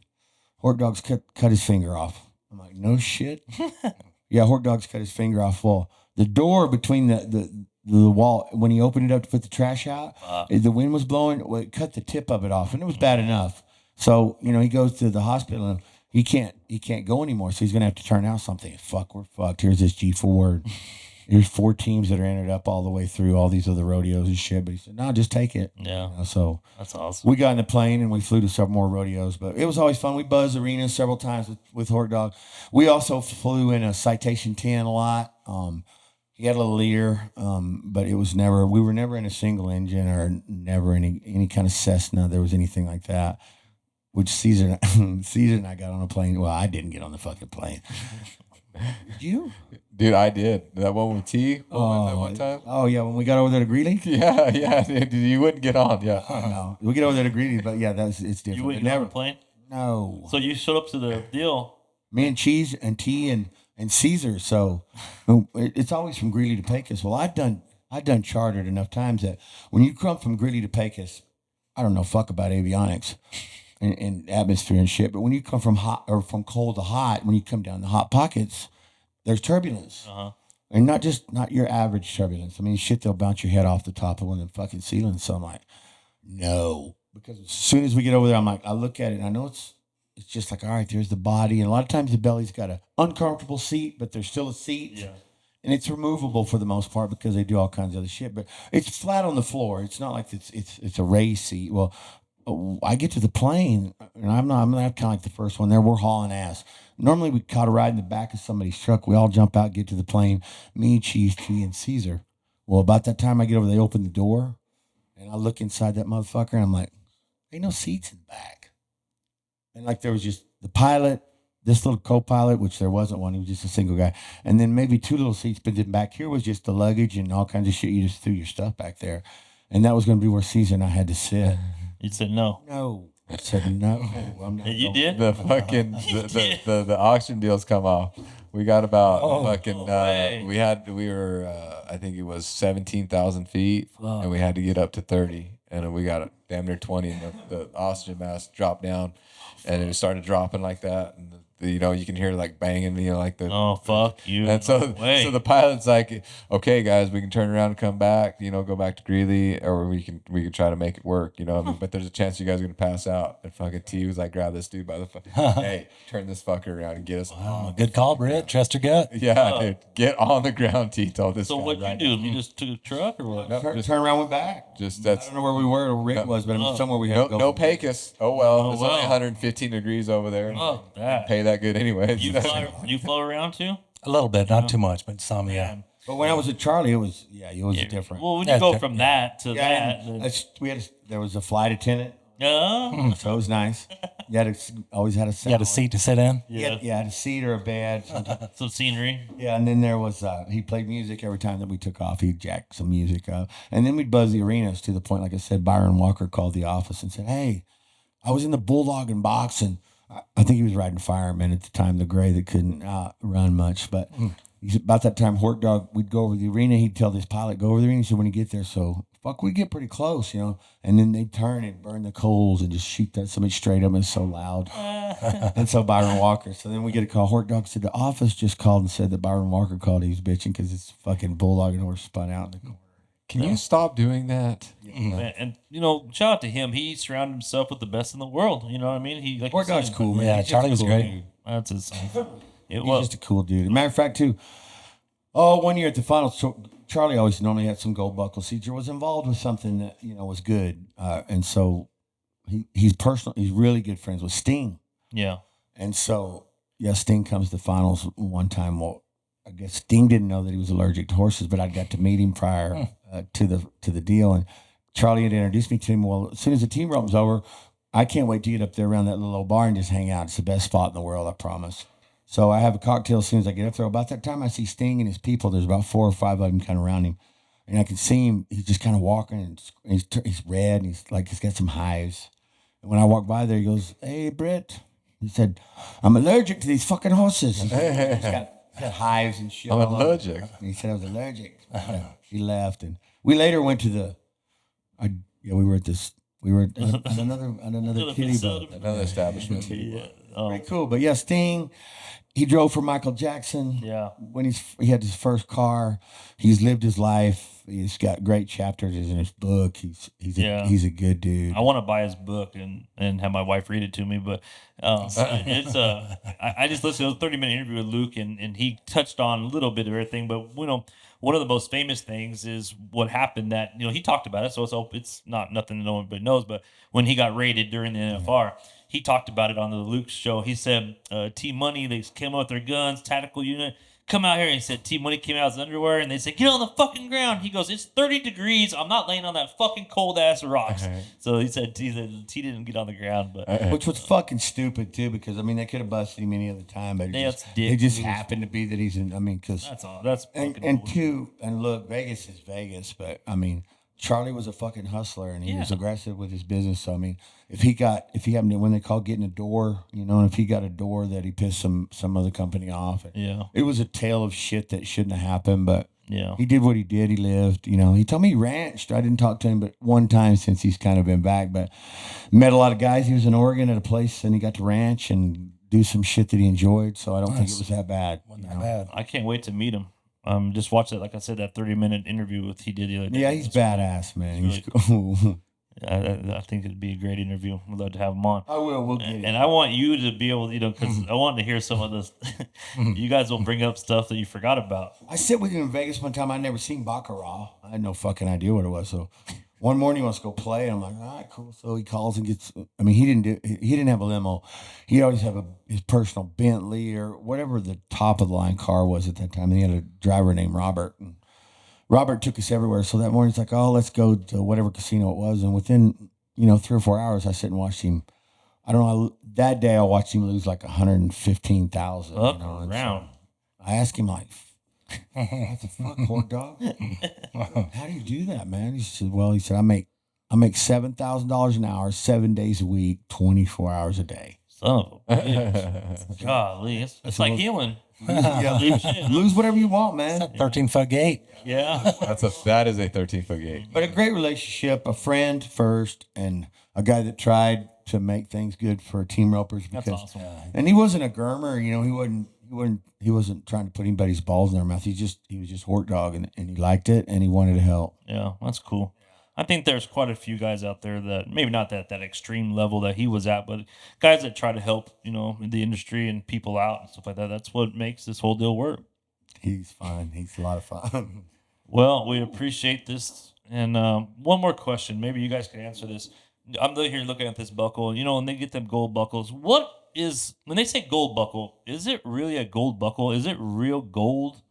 Hork Dog's cut his finger off. I'm like, no shit? Yeah, Hork Dog's cut his finger off. Well, the door between the wall, when he opened it up to put the trash out, the wind was blowing. Well, it cut the tip of it off, and it was bad enough. So he goes to the hospital, and he can't go anymore. So he's gonna have to turn out something. Fuck, we're fucked. Here's this G4. Here's 4 teams that are entered up all the way through all these other rodeos and shit. But he said, no, just take it. Yeah. So that's awesome. We got in the plane and we flew to several more rodeos, but it was always fun. We buzzed arenas several times with Hork Dog. We also flew in a Citation 10 a lot. He had a little leader, but we were never in a single engine or never any kind of Cessna. There was anything like that, which Cesar and I got on a plane. Well, I didn't get on the fucking plane. Did you? Dude, I did. That one with T that one time? Oh, yeah, when we got over there to Greeley? Yeah, dude, you wouldn't get on, yeah. No, we get over there to Greeley, but yeah, it's different. You wouldn't get on the plane? No. So you showed up to the deal. Me and Cheese and T and Cesar. So it's always from Greeley to Pecos. Well, I've done chartered enough times that when you come from Greeley to Pecos, I don't know fuck about avionics and atmosphere and shit. But when you come from hot or from cold to hot, when you come down the hot pockets, there's turbulence. And not your average turbulence. I mean, shit, they'll bounce your head off the top of one of them fucking ceilings. So I'm like, no. Because as soon as we get over there, I'm like, I look at it and I know it's just like, all right, there's the body. And a lot of times the belly's got an uncomfortable seat, but there's still a seat. Yeah. And it's removable for the most part because they do all kinds of other shit. But it's flat on the floor. It's not like it's a raised seat. Well, I get to the plane, and I'm not kind of like the first one there. We're hauling ass. Normally, we caught a ride in the back of somebody's truck. We all jump out, get to the plane. Me, Cheese, T, and Cesar. Well, about that time I get over, they open the door, and I look inside that motherfucker, and I'm like, ain't no seats in the back. And like there was just the pilot, this little co-pilot, which there wasn't one. He was just a single guy. And then maybe 2 little seats, but then back here was just the luggage and all kinds of shit. You just threw your stuff back there. And that was going to be where Cesar and I had to sit. You said no. No. I said no. I'm not You going. did? The fucking the auction deals come off. We got about Oh. fucking. way. We were. I think it was 17,000 feet, Fuck. and we had to get up to 30, and then we got damn near 20, and the oxygen mask dropped down, and it started dropping like that, and you know, you can hear like banging, you know, like the. Oh, fuck you. And so, No way. so the pilot's like, "Okay, guys, we can turn around and come back. You know, go back to Greeley, or we can try to make it work. You know, what I mean, but there's a chance you guys are gonna pass out." And fucking T was like, "Grab this dude by the hey, turn this fucker around and get us." Oh, good call, Britt. Trust your gut. Yeah, dude, get on the ground. T told this. So guy what'd you right do? now. You just took a truck or what? No, Turn, just, turn around, went back. just I that's don't know where we were or Rick was, but it was somewhere we had to go. no Pecos. Oh well, Oh, it's only well. 115 degrees over there. Fuck that. Pay that good anyway. You fly around too? A little bit, not too much, but some, yeah. But when I was at Charlie, it was different. Well, when you Yeah, go di- from that to Yeah, that, and then, there was a flight attendant, so it was nice. You had always had a You had a seat to sit in. yeah, Yeah, had a seat or a bed. some scenery. Yeah, and then there was he played music every time that we took off. He'd jack some music up, and then we'd buzz the arenas to the point, like I said, Byron Walker called the office and said, "Hey, I was in the bulldog and box, and I think he was riding fireman at the time, the gray that couldn't run much, but." He's about that time, Hork Dog, we'd go over the arena. He'd tell this pilot, go over the arena. He said, when you get there, so fuck, we get pretty close, you know. And then they'd turn and burn the coals and just shoot that somebody straight up. It's so loud. And so Byron Walker. So then we get a call. Hork Dog said the office just called and said that Byron Walker called. He was bitching because his fucking bulldog and horse spun out in the corner. Can you stop doing that? And you know, shout out to him. He surrounded himself with the best in the world. You know what I mean? He like Hork Dog's cool, man. Yeah, He's just Charlie a was cool great. dude. That's his. It He's was. just a cool dude. Matter of fact, too, one year at the finals, Charlie always normally had some gold buckle. Cesar was involved with something that, you know, was good. And so he's really good friends with Sting. Yeah. And so, yeah, Sting comes to finals one time. Well, I guess Sting didn't know that he was allergic to horses, but I got to meet him prior to the deal. And Charlie had introduced me to him. Well, as soon as the team run was over, I can't wait to get up there around that little old bar and just hang out. It's the best spot in the world, I promise. So I have a cocktail as soon as I get up there. About that time, I see Sting and his people. There's about 4 or 5 of them kind of around him. And I can see him. He's just kind of walking, and he's red, and he's got some hives. And when I walk by there, he goes, "Hey, Britt." He said, "I'm allergic to these fucking horses." He's got hives and shit. I'm all over. allergic. And he said I was allergic. He left, and we later went to the. We were at another kitty bar. Another establishment. Yeah. Pretty cool, but yeah, Sting. He drove for Michael Jackson. Yeah. When he had his first car, he's lived his life. He's got great chapters in his book. He's a good dude. I want to buy his book and have my wife read it to me, but it's I just listened to a 30-minute interview with Luke, and he touched on a little bit of everything. But you know, one of the most famous things is what happened. That he talked about it, so it's not nothing no one but knows. But when he got raided during the NFR, he talked about it on the Luke show. He said, T Money, they came out with their guns, tactical unit, come out here. And he said, T Money came out with his underwear, and they said, get on the fucking ground. He goes, it's 30 degrees. I'm not laying on that fucking cold ass rocks. So he said, T didn't get on the ground, but Which was fucking stupid too, because I mean they could have busted him any other time, but it just happened to be that he's in. I mean, because that's all. That's fucking and bullshit. two, and look, Vegas is Vegas, but I mean, Charlie was a fucking hustler, and he was aggressive with his business. So I mean, if he happened to, when they call getting a door, and if he got a door that he pissed some other company off, it was a tale of shit that shouldn't have happened, but. Yeah. He did what he did. He lived, He told me he ranched. I didn't talk to him but one time since he's kind of been back, but met a lot of guys. He was in Oregon at a place, and he got to ranch and do some shit that he enjoyed. So I don't think it was that bad. Wasn't that bad. I can't wait to meet him. Just watch that, like I said, that 30-minute interview he did the other day. Yeah, he's badass, man. He's He's cool. I think it'd be a great interview. We'd love to have him on. I will. We'll get it. And I want you to be able, because I want to hear some of this. You guys will bring up stuff that you forgot about. I sit with him in Vegas one time. I'd never seen Baccarat. I had no fucking idea what it was. So one morning he wants to go play, and I'm like, all right, cool. So he calls and gets. I mean, he didn't have a limo. He'd always have his personal Bentley or whatever the top of the line car was at that time. And he had a driver named Robert. And Robert took us everywhere. So that morning, he's like, oh, let's go to whatever casino it was. And within, 3 or 4 hours, I sit and watched him. I don't know. That day, I watched him lose like 115,000. Up and around. so I asked him, like, what the fuck, Hork Dog? How do you do that, man? He said, I make $7,000 an hour, 7 days a week, 24 hours a day. Son of a bitch. Golly. It's like healing. Lose whatever you want, man. 13-foot gate. Yeah. That is a 13-foot gate. But a great relationship, a friend first, and a guy that tried to make things good for team ropers. That's Because, awesome. and he wasn't a groomer, he wasn't trying to put anybody's balls in their mouth. He was just hort dog, and he liked it, and he wanted to help. Yeah, that's cool. I think there's quite a few guys out there that maybe not that extreme level that he was at, but guys that try to help, the industry and people out and stuff like that. That's what makes this whole deal work. He's fun. He's a lot of fun. Well, we appreciate this. And one more question. Maybe you guys can answer this. I'm here looking at this buckle. When they get them gold buckles, when they say gold buckle, is it really a gold buckle? Is it real gold?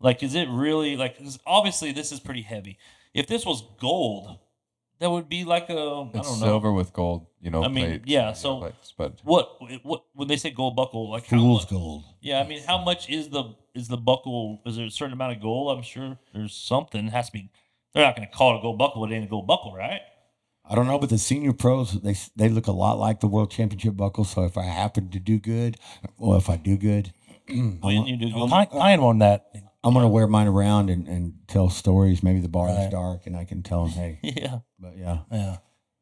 Like, is it really, 'cause obviously this is pretty heavy. If this was gold, that would be like I don't know. Silver with gold, plates, yeah. So plates, but what when they say gold buckle, like Fool's how much, gold. Yeah, I mean, how much is the buckle? Is there a certain amount of gold? I'm sure there's something. It has to be. They're not going to call it a gold buckle. It ain't a gold buckle, right? I don't know, but the senior pros, they look a lot like the world championship buckle. So if I happen to do good, or if I do good, When you do gold, Ryan won that. I'm going to wear mine around and tell stories. Maybe the bar is dark and I can tell them, hey. yeah, But yeah.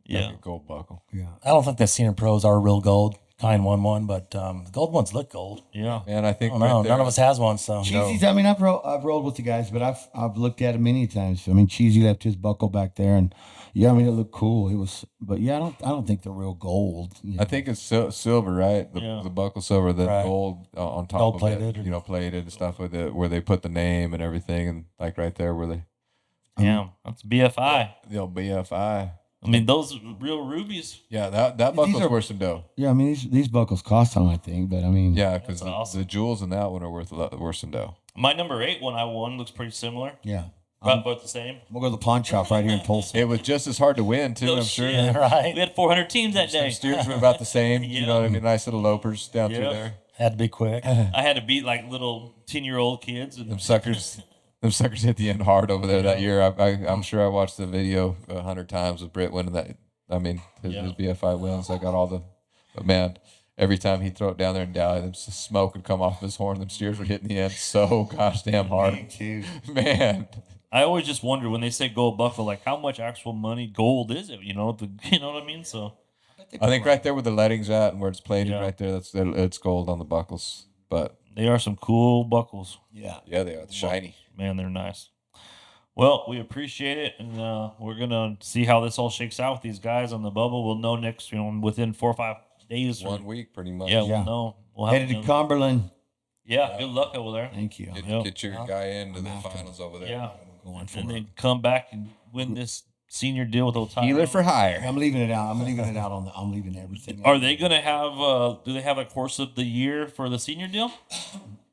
yeah. a gold buckle. Yeah. I don't think the senior pros are real gold. Kine won one, but the gold ones look gold. Yeah. And I think I don't know. None of us has one, so. Cheesy's, I mean, I've rolled with the guys, but I've looked at it many times. I mean, Cheesy left his buckle back there, and yeah, I mean, it looked cool. It was, but yeah, I don't think they're real gold. I think it's silver, right? The buckle silver, the Right. gold on top Gold of plated. it, plated and stuff with it, where they put the name and everything, and like right there where they, Yeah, that's BFI. BFI. I mean, those real rubies. Yeah, that buckle's worse than dough. Yeah, I mean, these buckles cost some, I think, but I mean, Yeah, because awesome. the jewels in that one are worth a lot worse than dough. My number 8 one I won looks pretty similar. yeah. About both the same. We'll go to the pawn shop right here in Tulsa. It was just as hard to win too. No I'm sure. shit. Right. We had 400 teams that day. Steers were about the same. You Yeah. know what I mean? Nice little lopers down through Yeah. there. Had to be quick. I had to beat like little 10-year-old kids. And Them suckers hit the end hard over there that year. I'm sure I watched the video 100 times with Britt winning that. I mean, his BFI wins. I got all the, but man, every time he'd throw it down there and dally, them smoke would come off his horn. Them steers would hit in the end so gosh damn hard. too. Man, I always just wonder when they say gold buckle, like how much actual money gold is it? You know what I mean? So I think right there where the letting's at and where it's plated Yeah. right there, it's gold on the buckles. But they are some cool buckles. Yeah. yeah, they are shiny. Man, they're nice. Well, we appreciate it, and we're gonna see how this all shakes out with these guys on the bubble. We'll know next, within 4 or 5 days. 1 week, pretty much. Yeah, Yeah. we'll know. We'll have Headed to Cumberland. Yeah, good luck over there. Thank you. Get your guy into the finals over there. Yeah, Going for and it. then come back and win this senior deal with Otay. Healer for hire. I'm leaving it out. I'm leaving everything out. Are they gonna have? Do they have a course of the year for the senior deal?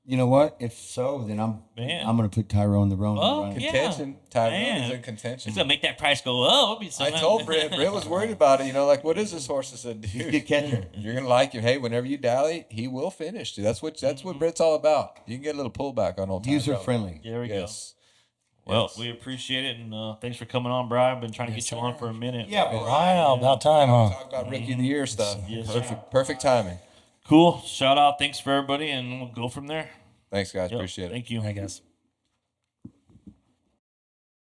You know what? If so, then I'm Man. going to put Tyrone the Roan. Oh, running. yeah. Contention. Tyrone Man. is in contention. It's gonna make that price go up. It'll be so I told Britt was worried about it. Like, what is this horse? I said, He's a dude, good catcher. you're gonna like him. Hey, whenever you dally, he will finish. Dude. That's what Britt's all about. You can get a little pullback on old User Tyrone. friendly. There we Yes. go. Well, Yes. we appreciate it, and thanks for coming on, Brian. I've been trying to get you on for a minute. Yeah, Wow, about time, huh? Talk about rookie of the year stuff. Yes, Perfect timing. Cool. Shout out. Thanks for everybody, and we'll go from there. Thanks, guys. Yep. Appreciate it. Thank you. I guess.